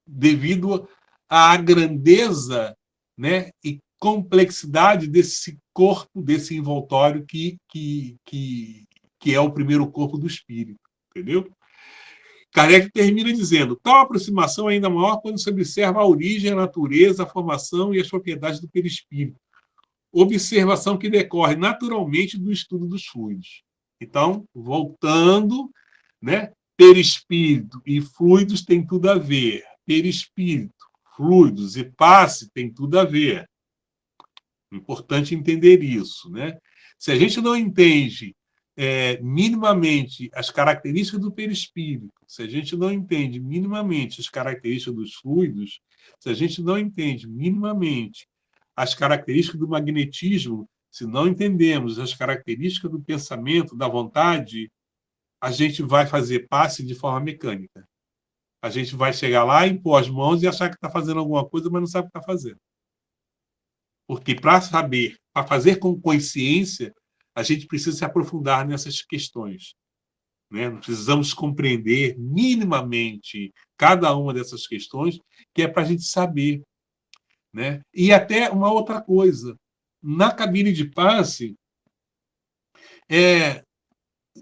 devido à grandeza, né, e complexidade desse corpo, desse envoltório que é o primeiro corpo do espírito, entendeu? Kardec termina dizendo: tal aproximação é ainda maior quando se observa a origem, a natureza, a formação e as propriedades do perispírito. Observação que decorre naturalmente do estudo dos fluidos. Então, voltando, né? Perispírito e fluidos têm tudo a ver. Perispírito, fluidos e passe têm tudo a ver. Importante entender isso, né? Se a gente não entende minimamente as características do perispírito, se a gente não entende minimamente as características dos fluidos, se a gente não entende minimamente as características do magnetismo, se não entendemos as características do pensamento, da vontade, a gente vai fazer passe de forma mecânica. A gente vai chegar lá, impor as mãos e achar que está fazendo alguma coisa, mas não sabe o que está fazendo. Porque para fazer com consciência, a gente precisa se aprofundar nessas questões. Né? Precisamos compreender minimamente cada uma dessas questões, que é para a gente saber. Né? E até uma outra coisa. Na cabine de passe,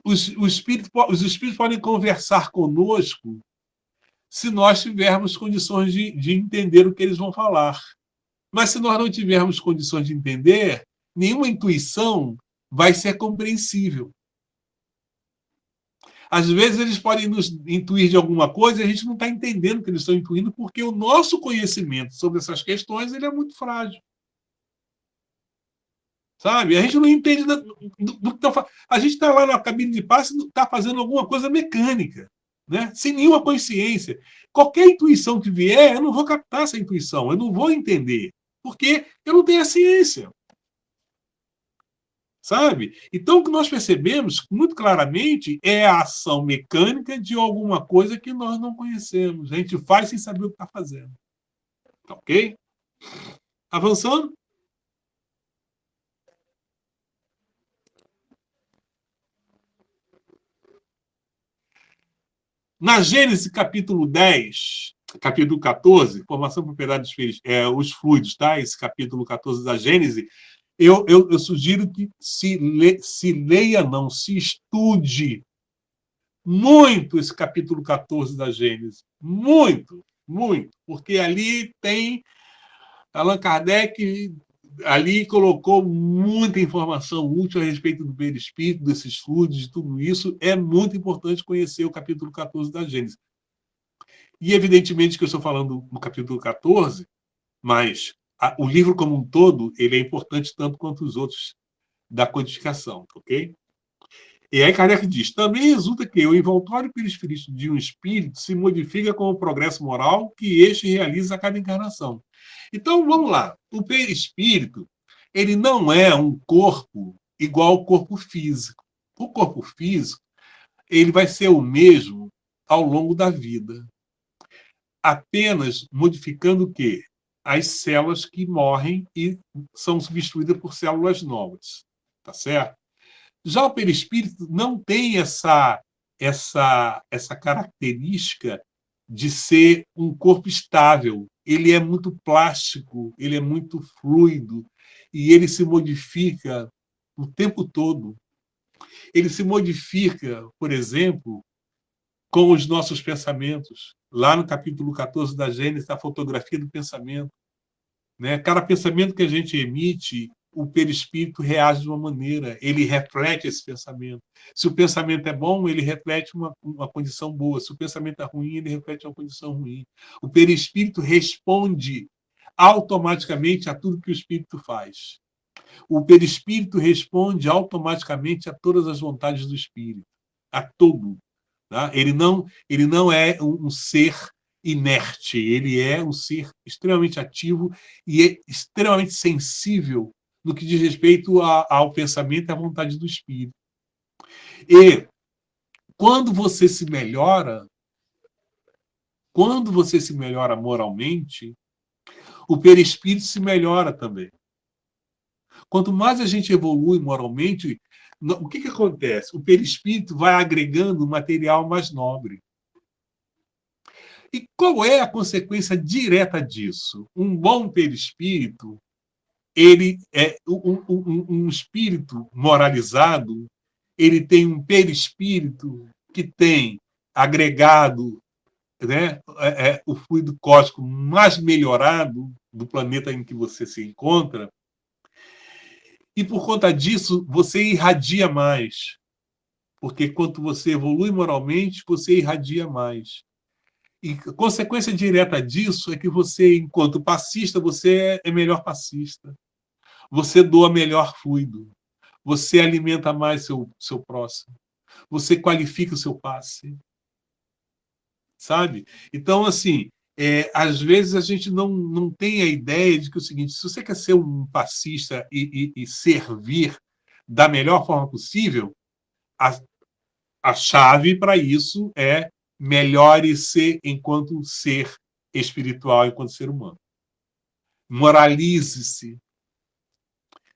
os espíritos podem conversar conosco se nós tivermos condições de entender o que eles vão falar. Mas se nós não tivermos condições de entender, nenhuma intuição vai ser compreensível. Às vezes eles podem nos intuir de alguma coisa e a gente não está entendendo o que eles estão intuindo, porque o nosso conhecimento sobre essas questões ele é muito frágil. Sabe? A gente não entende do que tá, a gente está lá na cabine de passe e está fazendo alguma coisa mecânica, né? Sem nenhuma consciência. Qualquer intuição que vier, eu não vou captar essa intuição, eu não vou entender, porque eu não tenho a ciência. Sabe? Então, o que nós percebemos muito claramente é a ação mecânica de alguma coisa que nós não conhecemos. A gente faz sem saber o que está fazendo. Tá ok? Avançando. Na Gênesis, capítulo 10, capítulo 14, formação e propriedade dos fluidos, os fluidos, tá? Esse capítulo 14 da Gênesis, eu sugiro que se leia, não, se estude muito esse capítulo 14 da Gênesis. Muito, muito. Porque ali tem Allan Kardec, ali colocou muita informação útil a respeito do perispírito, desses fluidos, de tudo isso. É muito importante conhecer o capítulo 14 da Gênesis. E, evidentemente, que eu estou falando no capítulo 14, mas o livro como um todo, ele é importante tanto quanto os outros da codificação, ok? E aí Kardec diz, também resulta que o envoltório perispírito de um espírito se modifica com o progresso moral que este realiza a cada encarnação. Então, vamos lá. O perispírito, ele não é um corpo igual ao corpo físico. O corpo físico, ele vai ser o mesmo ao longo da vida. Apenas modificando o quê? As células que morrem e são substituídas por células novas. Tá certo? Já o perispírito não tem essa característica de ser um corpo estável. Ele é muito plástico, ele é muito fluido e ele se modifica o tempo todo. Ele se modifica, por exemplo, com os nossos pensamentos. Lá no capítulo 14 da Gênesis, a fotografia do pensamento. Né? Cada pensamento que a gente emite, o perispírito reage de uma maneira, ele reflete esse pensamento. Se o pensamento é bom, ele reflete uma condição boa. Se o pensamento é ruim, ele reflete uma condição ruim. O perispírito responde automaticamente a tudo que o espírito faz. O perispírito responde automaticamente a todas as vontades do espírito, a tudo. Tá? Ele não é um ser inerte, ele é um ser extremamente ativo e é extremamente sensível no que diz respeito ao pensamento e à vontade do espírito. E quando você se melhora moralmente, o perispírito se melhora também. Quanto mais a gente evolui moralmente, o que acontece? O perispírito vai agregando material mais nobre. E qual é a consequência direta disso? Um bom perispírito, ele é um espírito moralizado, ele tem um perispírito que tem agregado, né, o fluido cósmico mais melhorado do planeta em que você se encontra, e por conta disso você irradia mais, porque quanto você evolui moralmente, você irradia mais. E a consequência direta disso é que você, enquanto passista, você é melhor passista. Você doa melhor fluido. Você alimenta mais seu próximo. Você qualifica o seu passe. Sabe? Então, assim, às vezes a gente não tem a ideia de que é o seguinte, se você quer ser um passista e servir da melhor forma possível, a chave para isso é melhore-se enquanto ser espiritual, enquanto ser humano. Moralize-se,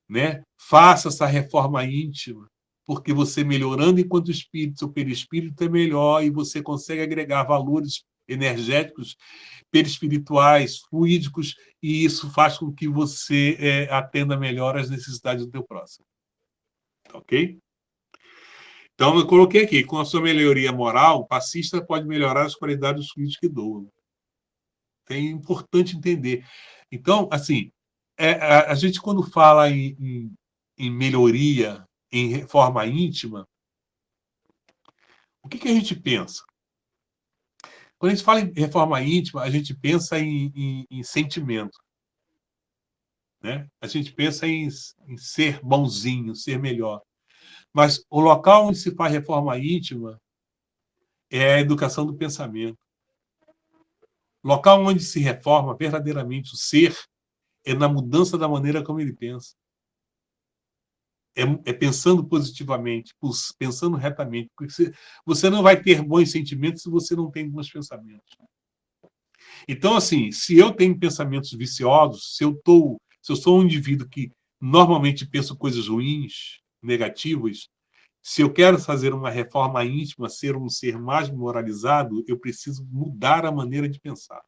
né? Faça essa reforma íntima, porque você melhorando enquanto espírito, seu perispírito é melhor e você consegue agregar valores energéticos, perispirituais, fluídicos, e isso faz com que você atenda melhor às necessidades do teu próximo. Ok? Então, eu coloquei aqui, com a sua melhoria moral, o passista pode melhorar as qualidades dos filhos que doam. É importante entender. Então, assim, a gente, quando fala em melhoria, em reforma íntima, o que a gente pensa? Quando a gente fala em reforma íntima, a gente pensa em sentimento. Né? A gente pensa em ser bonzinho, ser melhor. Mas o local onde se faz reforma íntima é a educação do pensamento. O local onde se reforma verdadeiramente o ser é na mudança da maneira como ele pensa. É pensando positivamente, pensando retamente. Porque você não vai ter bons sentimentos se você não tem bons pensamentos. Então, assim, se eu tenho pensamentos viciosos, se eu sou um indivíduo que normalmente penso coisas ruins, negativas, se eu quero fazer uma reforma íntima, ser um ser mais moralizado, eu preciso mudar a maneira de pensar.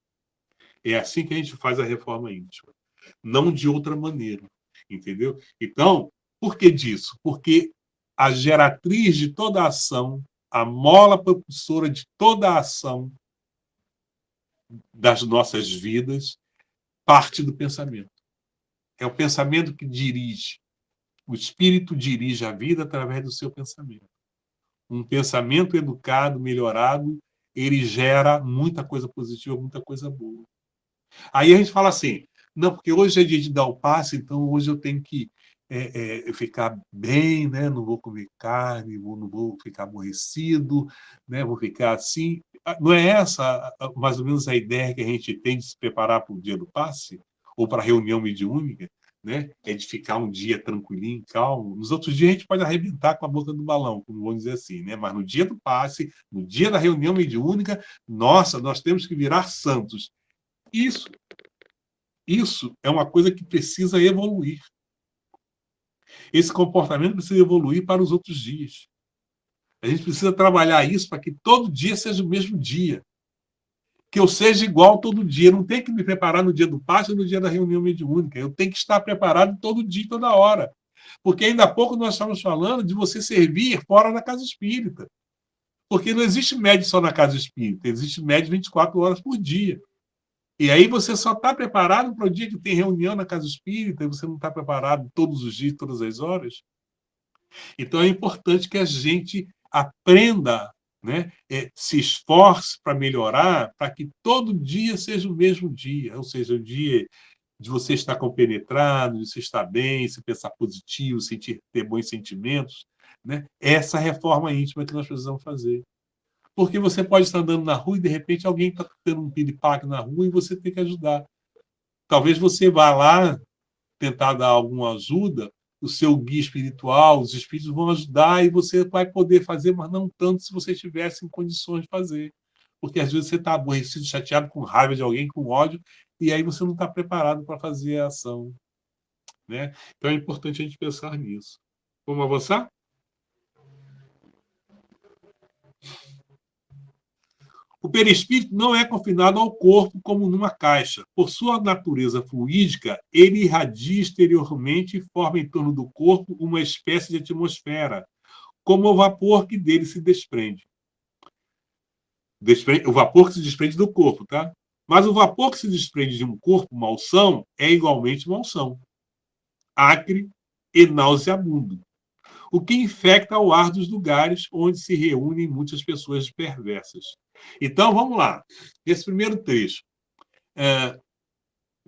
É assim que a gente faz a reforma íntima, não de outra maneira, entendeu? Então, por que disso? Porque a geratriz de toda a ação, a mola propulsora de toda a ação das nossas vidas, parte do pensamento. É o pensamento que dirige. O espírito dirige a vida através do seu pensamento. Um pensamento educado, melhorado, ele gera muita coisa positiva, muita coisa boa. Aí a gente fala assim, não, porque hoje é dia de dar o passe, então hoje eu tenho que ficar bem, né? Não vou comer carne, não vou ficar aborrecido, né? Vou ficar assim. Não é essa mais ou menos a ideia que a gente tem de se preparar para o dia do passe? Ou para a reunião mediúnica? Né? É de ficar um dia tranquilinho, calmo. Nos outros dias a gente pode arrebentar com a boca do balão, como vamos dizer assim, né? Mas no dia do passe, no dia da reunião mediúnica, nossa, nós temos que virar santos. Isso é uma coisa que precisa evoluir. Esse comportamento precisa evoluir para os outros dias. A gente precisa trabalhar isso para que todo dia seja o mesmo dia. Que eu seja igual todo dia. Não tem que me preparar no dia do passe ou no dia da reunião mediúnica. Eu tenho que estar preparado todo dia, toda hora. Porque ainda há pouco nós estamos falando de você servir fora da casa espírita. Porque não existe médio só na casa espírita. Existe médio 24 horas por dia. E aí você só está preparado para o dia que tem reunião na casa espírita e você não está preparado todos os dias, todas as horas. Então é importante que a gente aprenda, né, se esforce para melhorar, para que todo dia seja o mesmo dia, ou seja, o dia de você estar compenetrado, de você estar bem, se pensar positivo, ter bons sentimentos. Né? Essa reforma íntima que nós precisamos fazer. Porque você pode estar andando na rua e, de repente, alguém está tendo um piripaque na rua e você tem que ajudar. Talvez você vá lá tentar dar alguma ajuda, o seu guia espiritual, os espíritos vão ajudar e você vai poder fazer, mas não tanto se você estivesse em condições de fazer. Porque, às vezes, você está aborrecido, chateado, com raiva de alguém, com ódio, e aí você não está preparado para fazer a ação. Né? Então, é importante a gente pensar nisso. Vamos avançar? O perispírito não é confinado ao corpo como numa caixa. Por sua natureza fluídica, ele irradia exteriormente e forma em torno do corpo uma espécie de atmosfera, como o vapor que dele se desprende. O vapor que se desprende do corpo, tá? Mas o vapor que se desprende de um corpo malsão é igualmente malsão, acre e nauseabundo, o que infecta o ar dos lugares onde se reúnem muitas pessoas perversas. Então, vamos lá. Esse primeiro trecho.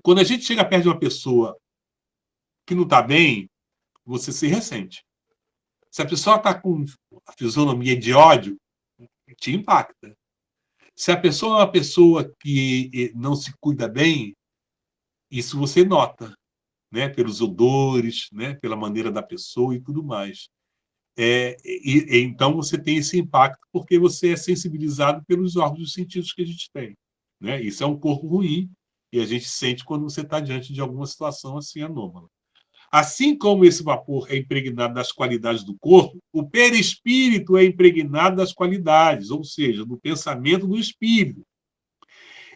Quando a gente chega perto de uma pessoa que não está bem, você se ressente. Se a pessoa está com a fisionomia de ódio, te impacta. Se a pessoa é uma pessoa que não se cuida bem, isso você nota, né? Pelos odores, né? Pela maneira da pessoa e tudo mais. Então você tem esse impacto porque você é sensibilizado pelos órgãos dos sentidos que a gente tem. Né? Isso é um corpo ruim e a gente sente quando você está diante de alguma situação assim anômala. Assim como esse vapor é impregnado das qualidades do corpo, o perispírito é impregnado das qualidades, ou seja, do pensamento do espírito,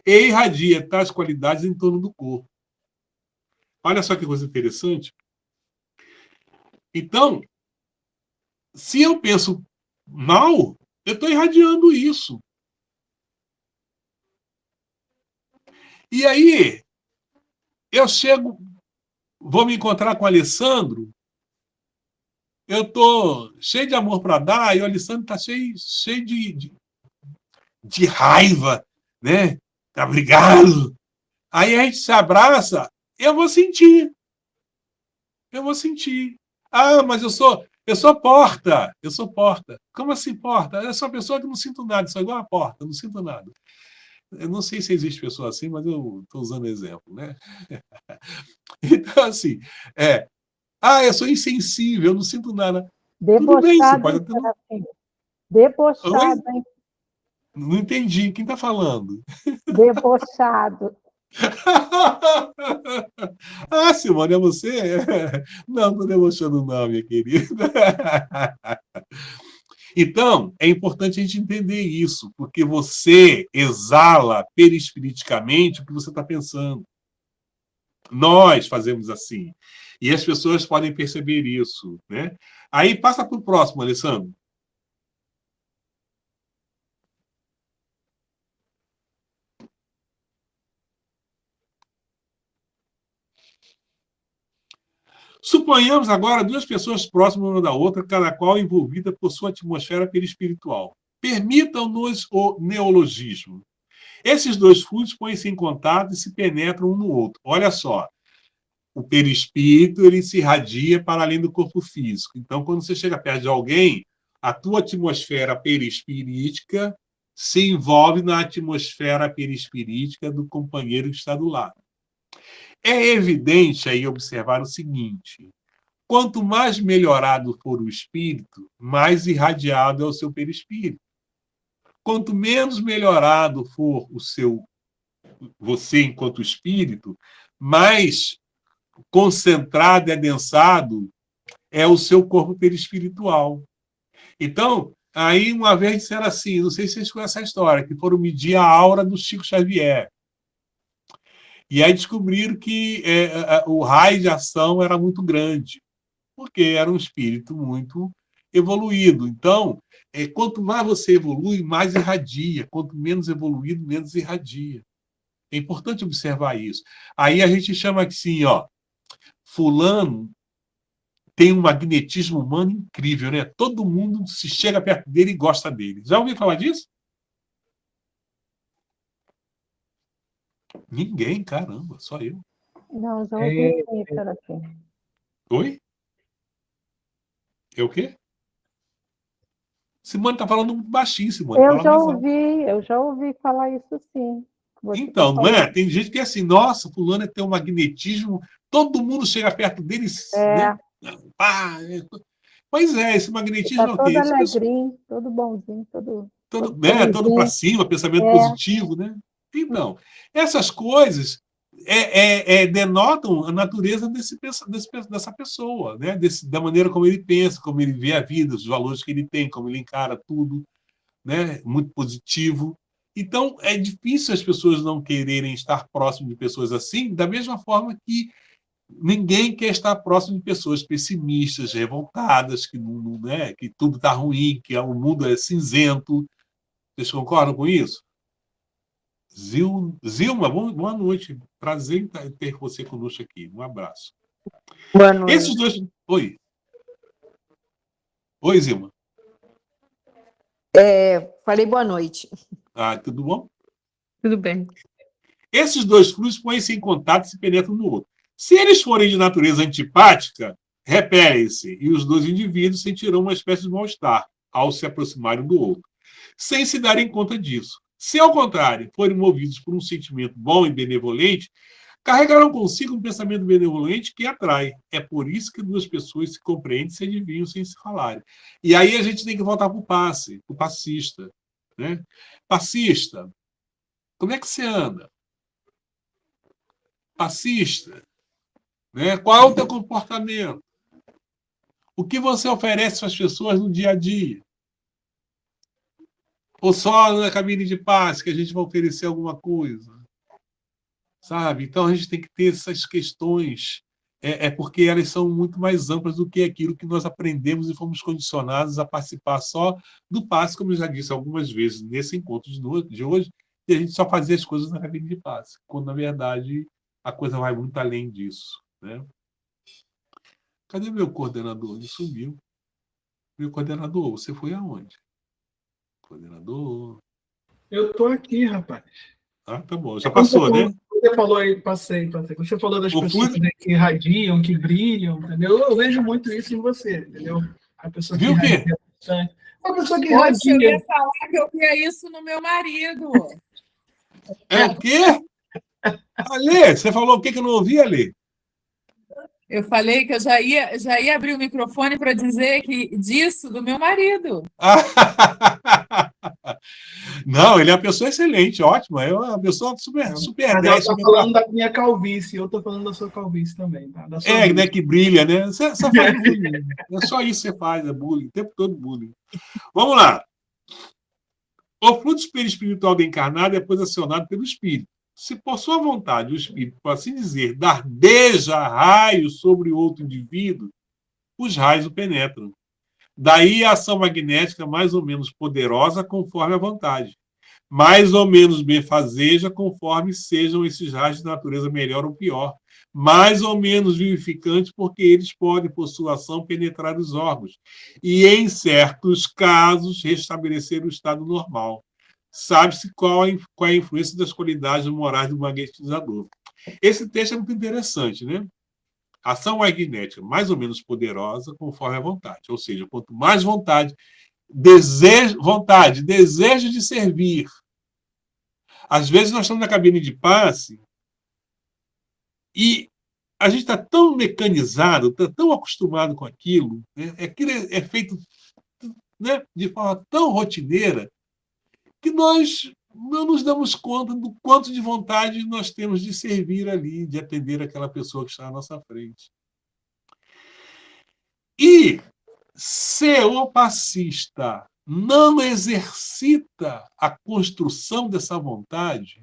e irradia tais qualidades em torno do corpo. Olha só que coisa interessante. Então, se eu penso mal, eu estou irradiando isso. E aí, eu chego, vou me encontrar com o Alessandro, eu estou cheio de amor para dar, e o Alessandro está cheio de raiva, né? Tá brigado. Aí a gente se abraça, eu vou sentir. Eu vou sentir. Ah, mas eu sou porta. Eu sou porta. Como assim porta? Eu sou uma pessoa que não sinto nada, sou igual a porta, eu não sinto nada. Eu não sei se existe pessoa assim, mas eu estou usando exemplo, né? Então, assim, eu sou insensível, eu não sinto nada. Tudo bem, você Debochado, pode hein, até. Serafim? Debochado, Oi? hein? Não entendi. Quem está falando? Debochado. Ah, Simone, é você? Não, estou debochando não, minha querida. Então, é importante a gente entender isso, porque você exala perispiriticamente o que você está pensando. Nós fazemos assim. E as pessoas podem perceber isso, né? Aí passa para o próximo, Alessandro. Suponhamos agora duas pessoas próximas uma da outra, cada qual envolvida por sua atmosfera perispiritual. Permitam-nos o neologismo. Esses dois fluidos põem-se em contato e se penetram um no outro. Olha só, o perispírito ele se irradia para além do corpo físico. Então, quando você chega perto de alguém, a tua atmosfera perispirítica se envolve na atmosfera perispirítica do companheiro que está do lado. É evidente aí observar o seguinte: quanto mais melhorado for o espírito, mais irradiado é o seu perispírito. Quanto menos melhorado for você enquanto espírito, mais concentrado e adensado é o seu corpo perispiritual. Então, aí uma vez disseram assim, não sei se vocês conhecem essa história, que foram medir a aura do Chico Xavier. E aí descobriram que o raio de ação era muito grande, porque era um espírito muito evoluído. Então, quanto mais você evolui, mais irradia. Quanto menos evoluído, menos irradia. É importante observar isso. Aí a gente chama assim, ó, fulano tem um magnetismo humano incrível, né? Todo mundo se chega perto dele e gosta dele. Já ouviu falar disso? Ninguém, caramba, só eu. Não, já ouvi sim, Serafim. Oi? É o quê? Simone está falando muito baixinho, Simone. Fala mais alto. Eu já ouvi falar isso sim. Você Então, não falou. é? Tem gente que é assim, nossa, fulano tem um magnetismo, todo mundo chega perto dele, né? Pois é, esse magnetismo Está é o quê? todo alegrinho, todo bonzinho, todo todo para cima, pensamento positivo, né? Então, essas coisas denotam a natureza dessa pessoa, né? Da maneira como ele pensa, como ele vê a vida, os valores que ele tem, como ele encara tudo, né? Muito positivo. Então, é difícil as pessoas não quererem estar próximo de pessoas assim, da mesma forma que ninguém quer estar próximo de pessoas pessimistas, revoltadas, né? Que tudo está ruim, que o mundo é cinzento. Vocês concordam com isso? Zilma, boa noite. Prazer em ter você conosco aqui. Um abraço. Boa noite. Esses dois. Oi. Oi, Zilma. Falei boa noite. Ah, tudo bom? Tudo bem. Esses dois fluidos põem-se em contato e se penetram no outro. Se eles forem de natureza antipática, repelem-se e os dois indivíduos sentirão uma espécie de mal-estar ao se aproximarem um do outro, sem se darem conta disso. Se, ao contrário, forem movidos por um sentimento bom e benevolente, carregarão consigo um pensamento benevolente que atrai. É por isso que duas pessoas se compreendem e se adivinham sem se falarem. E aí a gente tem que voltar para o passe, o passista. Né? Passista, como é que você anda? Passista, né? Qual é o teu comportamento? O que você oferece para as pessoas no dia a dia? Ou só na cabine de passe que a gente vai oferecer alguma coisa? Sabe? Então a gente tem que ter essas questões é porque elas são muito mais amplas do que aquilo que nós aprendemos e fomos condicionados a participar só do passe, como eu já disse algumas vezes nesse encontro de hoje, e a gente só fazia as coisas na cabine de passe, quando, na verdade, a coisa vai muito além disso, né? Cadê meu coordenador? Ele sumiu. Meu coordenador, você foi aonde? Coordenador. Eu tô aqui, rapaz. Ah, tá bom. Já passou, né? Você falou aí, passei. Você falou das pessoas que irradiam, que brilham, entendeu? Eu vejo muito isso em você, entendeu? A pessoa que Viu o quê? irradia bastante. A pessoa que Poxa, eu irradia. ia falar que eu via isso no meu marido. É o quê? Alê, você falou o que eu não ouvi, Alê? Eu falei que eu já ia abrir o microfone para dizer que disso do meu marido. Não, ele é uma pessoa excelente, ótima. É uma pessoa super Mas 10. ela está falando da minha calvície, eu estou falando da sua calvície também, tá? Da sua né, que brilha, né? Você só faz bullying. É só isso que você faz, é bullying. O tempo todo bullying. Vamos lá. O fluxo espiritual do encarnado é posicionado pelo espírito. Se por sua vontade o espírito, por assim dizer, dardeja raios sobre outro indivíduo, os raios o penetram. Daí a ação magnética mais ou menos poderosa conforme a vontade. Mais ou menos benfazeja conforme sejam esses raios de natureza melhor ou pior. Mais ou menos vivificante porque eles podem, por sua ação, penetrar os órgãos. E, em certos casos, restabelecer o estado normal. Sabe-se qual é a influência das qualidades morais do magnetizador. Esse texto é muito interessante, né? Ação magnética mais ou menos poderosa conforme a vontade. Ou seja, quanto mais vontade, desejo de servir. Às vezes nós estamos na cabine de passe e a gente está tão mecanizado, está tão acostumado com aquilo, né? Aquilo é feito, né, de forma tão rotineira que nós não nos damos conta do quanto de vontade nós temos de servir ali, de atender aquela pessoa que está à nossa frente. E se o passista não exercita a construção dessa vontade,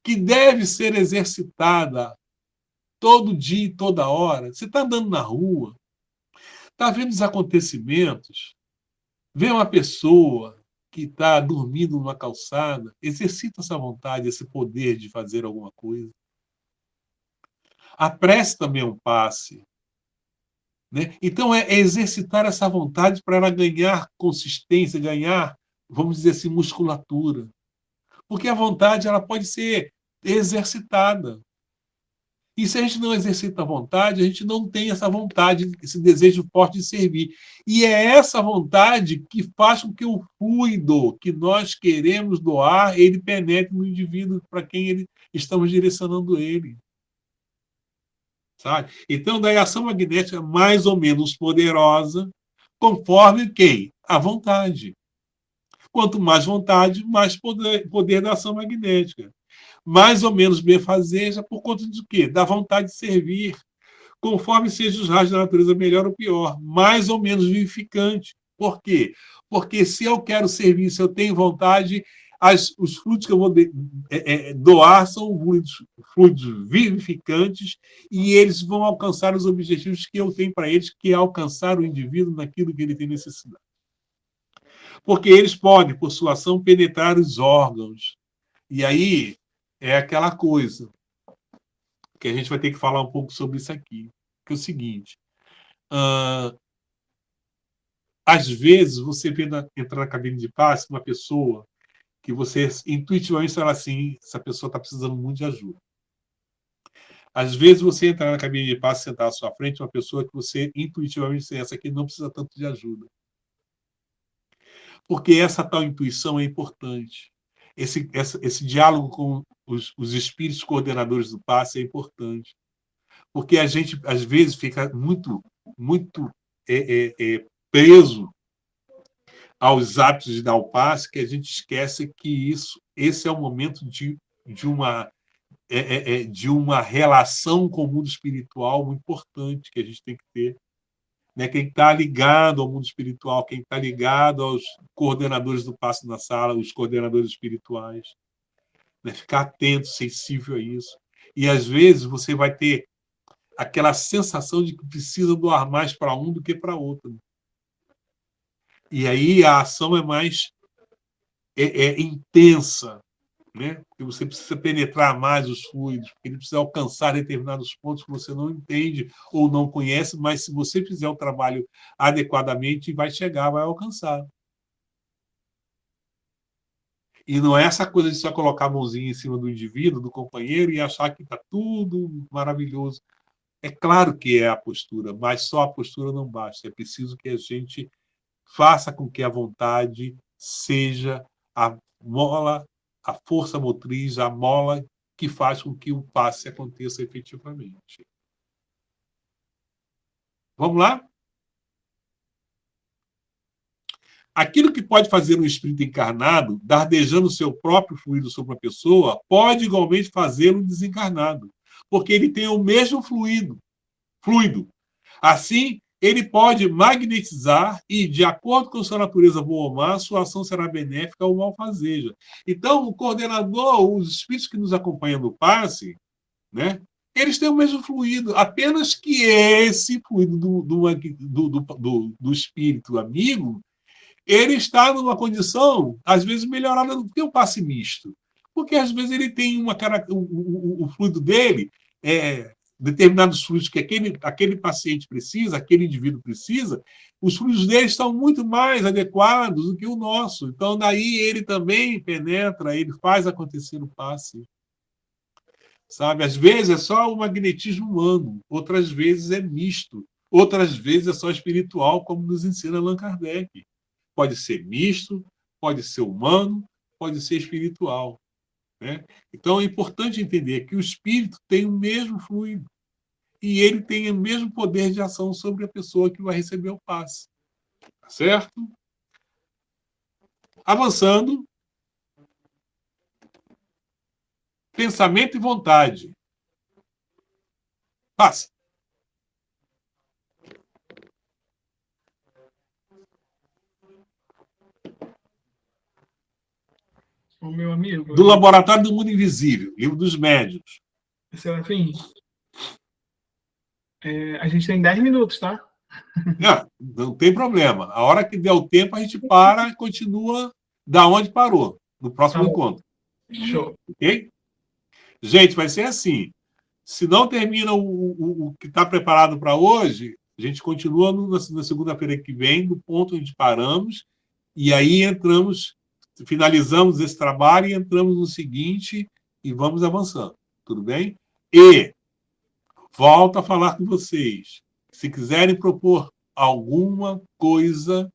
que deve ser exercitada todo dia e toda hora, você está andando na rua, está vendo os acontecimentos, vê uma pessoa que está dormindo numa calçada, exercita essa vontade, esse poder de fazer alguma coisa. A prece também é um passe. Né? Então, é exercitar essa vontade para ela ganhar consistência, ganhar, vamos dizer assim, musculatura. Porque a vontade ela pode ser exercitada. E se a gente não exercita a vontade, a gente não tem essa vontade, esse desejo forte de servir. E é essa vontade que faz com que o fluido que nós queremos doar, ele penetre no indivíduo para quem estamos direcionando ele. Sabe? Então, daí a ação magnética é mais ou menos poderosa, conforme quem? A vontade. Quanto mais vontade, mais poder da ação magnética. Mais ou menos benfazeja por conta de quê? Da vontade de servir, conforme sejam os raios da natureza melhor ou pior. Mais ou menos vivificante. Por quê? Porque se eu quero servir, se eu tenho vontade, os fluidos que eu vou doar são fluidos vivificantes e eles vão alcançar os objetivos que eu tenho para eles, que é alcançar o indivíduo naquilo que ele tem necessidade. Porque eles podem, por sua ação, penetrar os órgãos. E aí é aquela coisa que a gente vai ter que falar um pouco sobre isso aqui, que é o seguinte. Às vezes, você vê entrar na cabine de passe uma pessoa que você intuitivamente fala assim, essa pessoa está precisando muito de ajuda. Às vezes você entra na cabine de passe, sentar à sua frente, uma pessoa que você intuitivamente diz, essa aqui não precisa tanto de ajuda. Porque essa tal intuição é importante. Esse diálogo com os espíritos coordenadores do passe é importante. Porque a gente, às vezes, fica muito preso aos hábitos de dar o passe, que a gente esquece que esse é o momento de uma relação com o mundo espiritual muito importante que a gente tem que ter. Né? Quem está ligado ao mundo espiritual, quem está ligado aos coordenadores do passe na sala, os coordenadores espirituais. Né? Ficar atento, sensível a isso. E, às vezes, você vai ter aquela sensação de que precisa doar mais para um do que para outro. E aí a ação é mais intensa, né? Porque você precisa penetrar mais os fluidos, porque ele precisa alcançar determinados pontos que você não entende ou não conhece, mas se você fizer o trabalho adequadamente, vai chegar, vai alcançar. E não é essa coisa de só colocar a mãozinha em cima do indivíduo, do companheiro, e achar que está tudo maravilhoso. É claro que é a postura, mas só a postura não basta. É preciso que a gente faça com que a vontade seja a mola, a força motriz, a mola que faz com que o passe aconteça efetivamente. Vamos lá? Aquilo que pode fazer um espírito encarnado, dardejando o seu próprio fluido sobre uma pessoa, pode igualmente fazer um desencarnado, porque ele tem o mesmo fluido. Assim, ele pode magnetizar e, de acordo com sua natureza boa ou má, sua ação será benéfica ou malfazeja. Então, o coordenador, os espíritos que nos acompanham no passe, né, eles têm o mesmo fluido, apenas que esse fluido do espírito amigo, ele está numa condição, às vezes, melhorada do que o passe misto. Porque, às vezes, ele tem o fluido dele, determinados fluidos que aquele paciente precisa, aquele indivíduo precisa, os fluidos dele estão muito mais adequados do que o nosso. Então, daí ele também penetra, ele faz acontecer o passe. Sabe? Às vezes é só o magnetismo humano, outras vezes é misto, outras vezes é só espiritual, como nos ensina Allan Kardec. Pode ser misto, pode ser humano, pode ser espiritual. Né? Então é importante entender que o espírito tem o mesmo fluido e ele tem o mesmo poder de ação sobre a pessoa que vai receber o passe. Tá certo? Avançando. Pensamento e vontade. Passa. O meu amigo. Do Laboratório do Mundo Invisível, Livro dos Médiuns. Serafim, a gente tem 10 minutos, tá? Não tem problema. A hora que der o tempo, a gente para e continua da onde parou, no próximo encontro. Show. Ok? Gente, vai ser assim. Se não termina o que está preparado para hoje, a gente continua na segunda-feira que vem, do ponto onde paramos, e aí finalizamos esse trabalho e entramos no seguinte e vamos avançando. Tudo bem? E volto a falar com vocês. Se quiserem propor alguma coisa,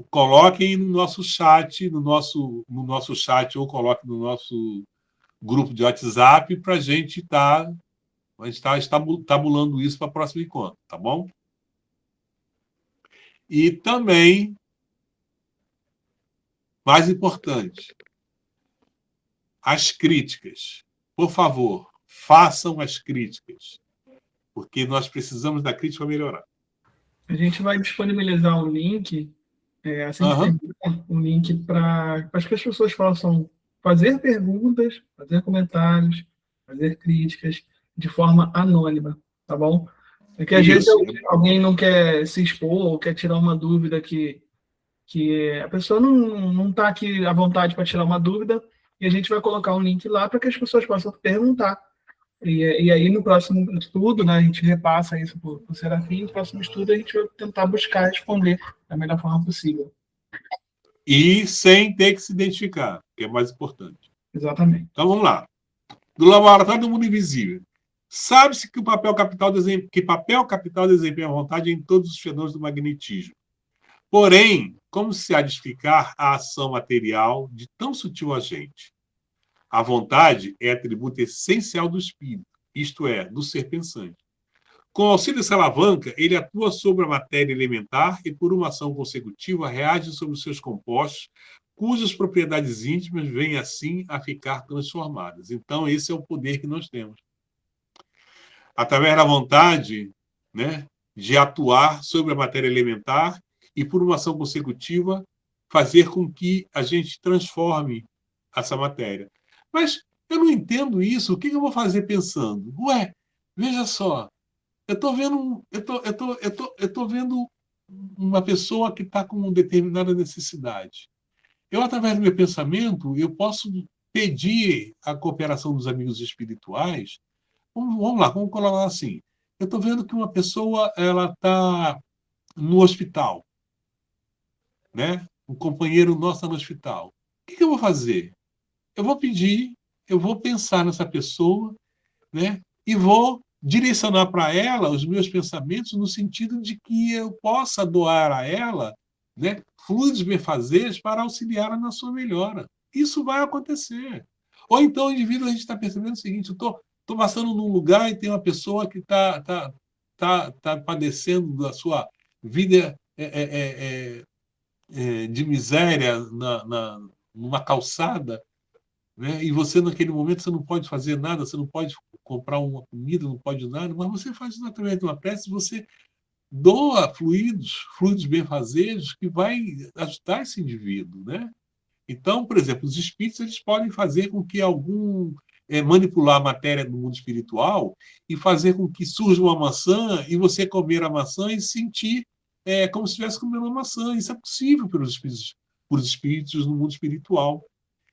coloquem no nosso chat, no nosso chat, ou coloquem no nosso grupo de WhatsApp para a gente estar tabulando isso para o próximo encontro, tá bom? E também, mais importante, as críticas. Por favor, façam as críticas, porque nós precisamos da crítica para melhorar. A gente vai disponibilizar um link, assim que terminar, um link para que as pessoas possam fazer perguntas, fazer comentários, fazer críticas de forma anônima, tá bom? Porque às vezes alguém não quer se expor ou quer tirar uma dúvida que a pessoa não está aqui à vontade para tirar uma dúvida, e a gente vai colocar um link lá para que as pessoas possam perguntar. E aí, no próximo estudo, né, a gente repassa isso para o Serafim, no próximo estudo a gente vai tentar buscar responder da melhor forma possível. E sem ter que se identificar, que é mais importante. Exatamente. Então, vamos lá. Do Laboratório do Mundo Invisível. Sabe-se que papel capital desempenha a vontade em todos os fenômenos do magnetismo. Porém, como se há de explicar a ação material de tão sutil agente? A vontade é atributo essencial do espírito, isto é, do ser pensante. Com o auxílio dessa alavanca, ele atua sobre a matéria elementar e, por uma ação consecutiva, reage sobre os seus compostos, cujas propriedades íntimas vêm, assim, a ficar transformadas. Então, esse é o poder que nós temos. Através da vontade, né, de atuar sobre a matéria elementar e, por uma ação consecutiva, fazer com que a gente transforme essa matéria. Mas eu não entendo isso. O que eu vou fazer pensando? Ué, Veja só, eu estou vendo, eu tô vendo uma pessoa que está com uma determinada necessidade. Eu, através do meu pensamento, eu posso pedir a cooperação dos amigos espirituais. Vamos lá, vamos colocar assim. Eu estou vendo que uma pessoa ela está no hospital, né? Um companheiro nosso está no hospital. O que eu vou fazer? Eu vou pedir, eu vou pensar nessa pessoa, né? E vou direcionar para ela os meus pensamentos no sentido de que eu possa doar a ela, né, fluidos benfazeres para auxiliá-la na sua melhora. Isso vai acontecer. Ou então o indivíduo, a gente está percebendo o seguinte: eu estou passando num lugar e tem uma pessoa que tá padecendo da sua vida de miséria numa calçada, né? E você, naquele momento, você não pode fazer nada, você não pode comprar uma comida, não pode nada, mas você faz isso através de uma prece, você doa fluidos benfazejos que vai ajudar esse indivíduo, né? Então, por exemplo, os espíritos eles podem fazer com que manipular a matéria do mundo espiritual e fazer com que surja uma maçã e você comer a maçã e sentir como se estivesse comendo uma maçã. Isso é possível pelos espíritos no mundo espiritual.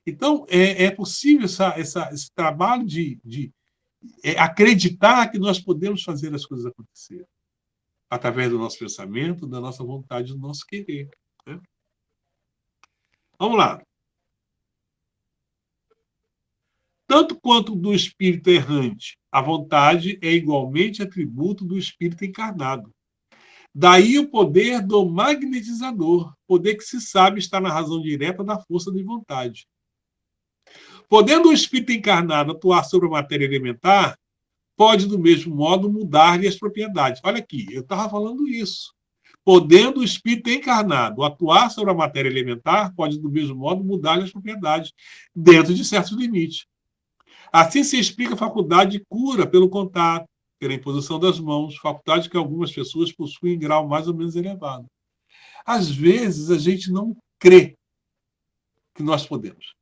Então, é possível esse trabalho de acreditar que nós podemos fazer as coisas acontecerem através do nosso pensamento, da nossa vontade, do nosso querer, né? Vamos lá. Tanto quanto do espírito errante, a vontade é igualmente atributo do espírito encarnado. Daí o poder do magnetizador, poder que se sabe está na razão direta da força de vontade. Podendo o espírito encarnado atuar sobre a matéria elementar, pode, do mesmo modo, mudar-lhe as propriedades. Olha aqui, eu estava falando isso. Podendo o espírito encarnado atuar sobre a matéria elementar, pode, do mesmo modo, mudar-lhe as propriedades, dentro de certos limites. Assim se explica a faculdade de cura pelo contato, pela imposição das mãos, faculdade que algumas pessoas possuem em grau mais ou menos elevado. Às vezes, a gente não crê que nós podemos.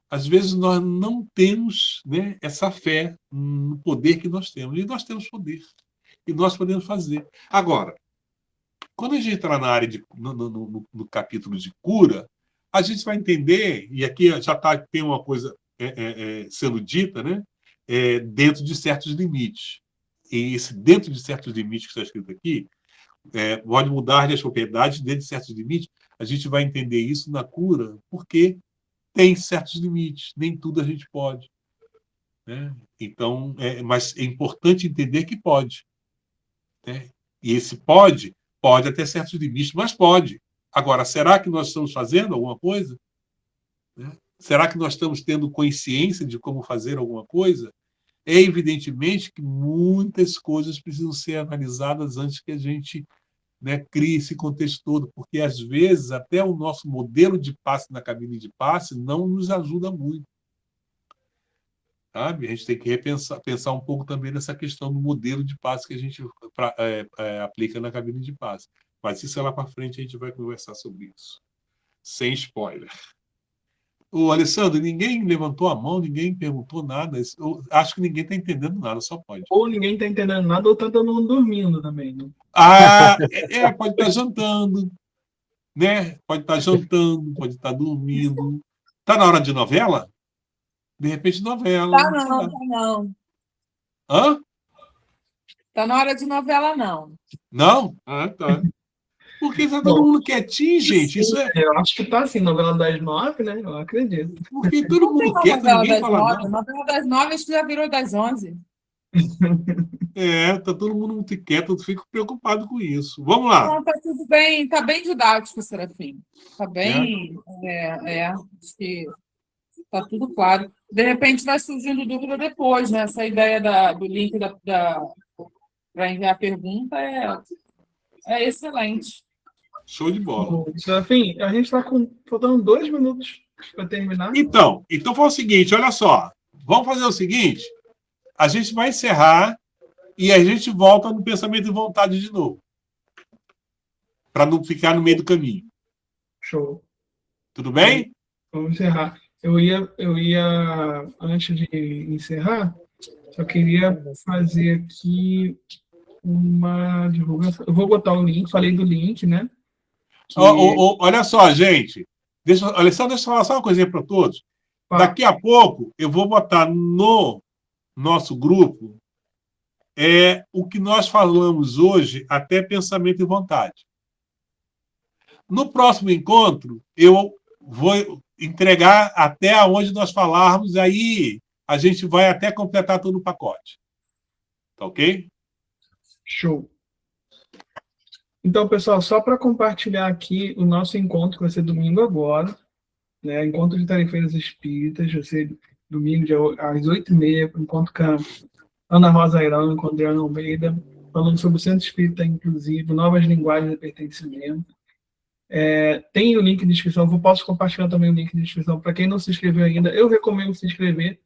Às vezes nós não temos, né, essa fé no poder que nós temos. E nós temos poder. E nós podemos fazer. Agora, quando a gente entrar na área no capítulo de cura, a gente vai entender, e aqui já tem uma coisa sendo dita, né, dentro de certos limites. E dentro de certos limites que está escrito aqui, pode mudar as propriedades dentro de certos limites. A gente vai entender isso na cura, porque tem certos limites, nem tudo a gente pode, né? Então, mas é importante entender que pode, né? E esse pode até certos limites, mas pode. Agora, será que nós estamos fazendo alguma coisa? Né? Será que nós estamos tendo consciência de como fazer alguma coisa? É evidentemente que muitas coisas precisam ser analisadas antes que a gente, né, cria esse contexto todo, porque às vezes até o nosso modelo de passe na cabine de passe não nos ajuda muito. Sabe? A gente tem que pensar um pouco também nessa questão do modelo de passe que a gente aplica na cabine de passe. Mas isso lá para frente a gente vai conversar sobre isso. Sem spoiler. O Alessandro, ninguém levantou a mão, ninguém perguntou nada. Eu acho que ninguém está entendendo nada, só pode. Ou ninguém está entendendo nada, ou está todo mundo dormindo também. Né? Pode estar jantando, né? Pode estar jantando, pode estar dormindo. Está na hora de novela? De repente, novela. Tá não. Hã? Tá na hora de novela, não. Não? Ah, tá. Porque está todo mundo quietinho, gente. Isso é... Eu acho que tá assim, novela das 9, né? Eu acredito. Porque todo mundo quieto, ninguém fala nada. Novela das 9, acho que já virou das 11. Tá todo mundo muito quieto, eu fico preocupado com isso. Vamos lá. Não, tá tudo bem, tá bem didático, Serafim. Tá bem. Acho que tá tudo claro. De repente vai surgindo dúvida depois, né? Essa ideia do link para enviar a pergunta é excelente. Show de bola. Serafim, a gente está faltando 2 minutos para terminar. Então foi o seguinte, olha só. Vamos fazer o seguinte. A gente vai encerrar e a gente volta no pensamento e vontade de novo. Para não ficar no meio do caminho. Show. Tudo bem? Vamos encerrar. Eu ia antes de encerrar, Só queria fazer aqui uma divulgação. Eu vou botar o link, falei do link, né? Olha só, gente. Alessandro, deixa eu falar só uma coisinha para todos. Daqui a pouco eu vou botar no nosso grupo o que nós falamos hoje, até pensamento e vontade. No próximo encontro, eu vou entregar até onde nós falarmos, aí a gente vai até completar todo o pacote. Tá ok? Show. Então, pessoal, só para compartilhar aqui o nosso encontro, que vai ser domingo agora, né? Encontro de Tarefeiras Espíritas, vai ser domingo às 8h30, encontro com a Ana Rosa Airão, com a Adriana Almeida, falando sobre o Centro Espírita Inclusivo, novas linguagens de pertencimento. Tem o link de inscrição, eu posso compartilhar também o link de inscrição. Para quem não se inscreveu ainda, eu recomendo se inscrever,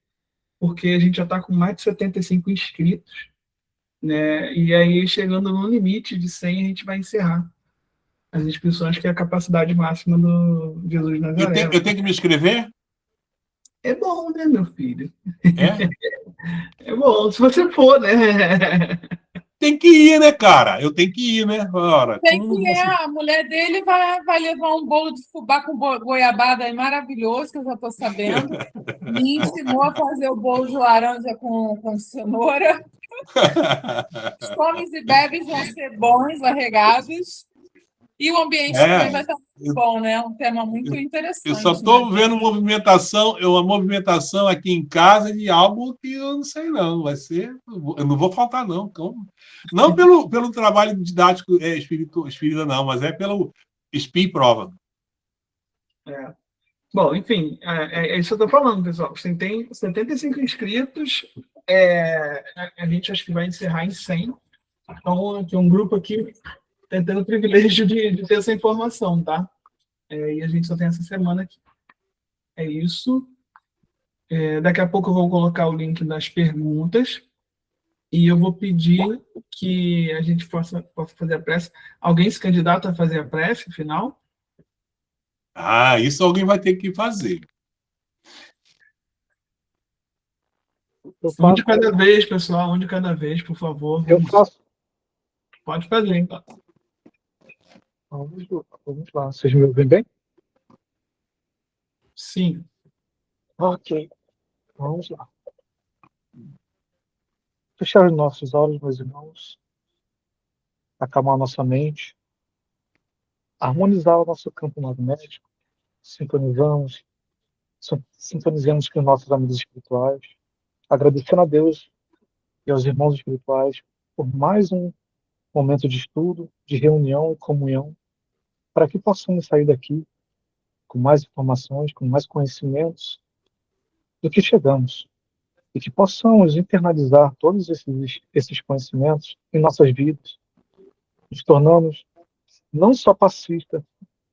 porque a gente já está com mais de 75 inscritos, né? E aí, chegando no limite de 100, a gente vai encerrar as inscrições, que é a capacidade máxima do Jesus Nazaré. Eu tenho que me inscrever? É bom, né, meu filho? É? É bom, se você for, né? Tem que ir, né, cara? Eu tenho que ir, né? Ora, tem que ir. A mulher dele vai levar um bolo de fubá com goiabada aí maravilhoso, que eu já estou sabendo. Me ensinou a fazer o bolo de laranja com cenoura. Os comes e bebes vão ser bons, arregados. E o ambiente também vai estar muito bom, né? Um tema muito interessante. Eu só estou vendo uma movimentação aqui em casa de algo que eu não sei, não. Vai ser. Eu não vou faltar, não. Não pelo trabalho didático espírita, não, mas pelo SPI Prova. Bom, enfim, é isso que eu estou falando, pessoal. Você tem 75 inscritos, a gente acho que vai encerrar em 100. Então, tem um grupo aqui tendo o privilégio de ter essa informação, tá? E a gente só tem essa semana aqui. É isso. Daqui a pouco eu vou colocar o link das perguntas e eu vou pedir que a gente possa fazer a prece. Alguém se candidata a fazer a prece final? Isso alguém vai ter que fazer. Um de cada vez, pessoal. Um de cada vez, por favor. Eu faço. Pode fazer, então. Vamos lá. Vocês me ouvem bem? Sim. Ok. Vamos lá. Fechar os nossos olhos, meus irmãos. Acalmar nossa mente. Harmonizar o nosso campo magnético. Sintonizamos com os nossos amigos espirituais. Agradecendo a Deus e aos irmãos espirituais por mais um momento de estudo, de reunião e comunhão, para que possamos sair daqui com mais informações, com mais conhecimentos do que chegamos, e que possamos internalizar todos esses conhecimentos em nossas vidas, nos tornamos não só passistas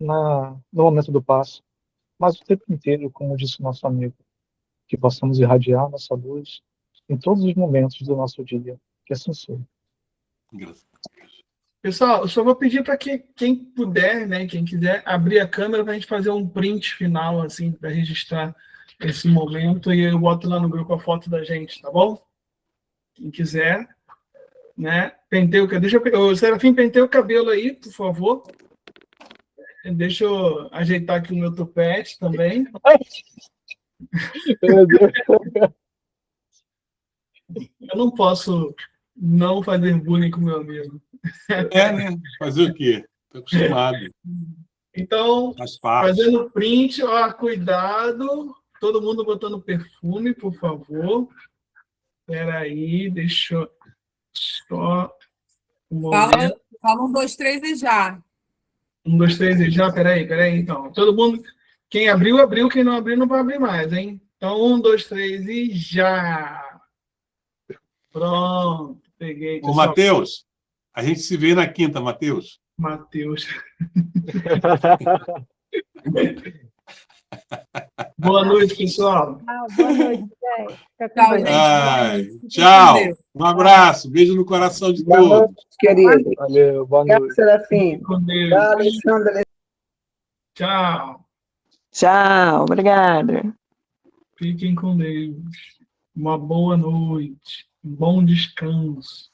no momento do passo, mas o tempo inteiro, como disse nosso amigo, que possamos irradiar nossa luz em todos os momentos do nosso dia, que assim seja. Pessoal, eu só vou pedir para que quem puder, né, quem quiser, abrir a câmera para a gente fazer um print final, assim, para registrar esse momento, e eu boto lá no grupo a foto da gente, tá bom? Quem quiser, né? Penteia o Serafim, penteia o cabelo aí, por favor. Deixa eu ajeitar aqui o meu tupete também. Eu não posso não fazer bullying com meu amigo. Né? Fazer o quê? Estou acostumado. Então, fazendo print, ó, cuidado. Todo mundo botando perfume, por favor. Espera aí, deixa eu só... Fala 1, 2, 3 e já. 1, 2, 3 e já? Espera aí, então. Todo mundo... Quem abriu, abriu. Quem não abriu, não vai abrir mais, hein? Então, 1, 2, 3 e já! Pronto, peguei. Ô, Matheus, a gente se vê na quinta, Matheus. Matheus. Boa noite, pessoal. Boa noite, gente. Tchau, gente. Tchau. Um abraço. Beijo no coração de todos. Boa noite, querido. Valeu, boa noite. Tchau, Serafim. Com Deus. Tchau, Alessandra. Tchau. Tchau, obrigada. Fiquem com Deus. uma boa noite, um bom descanso.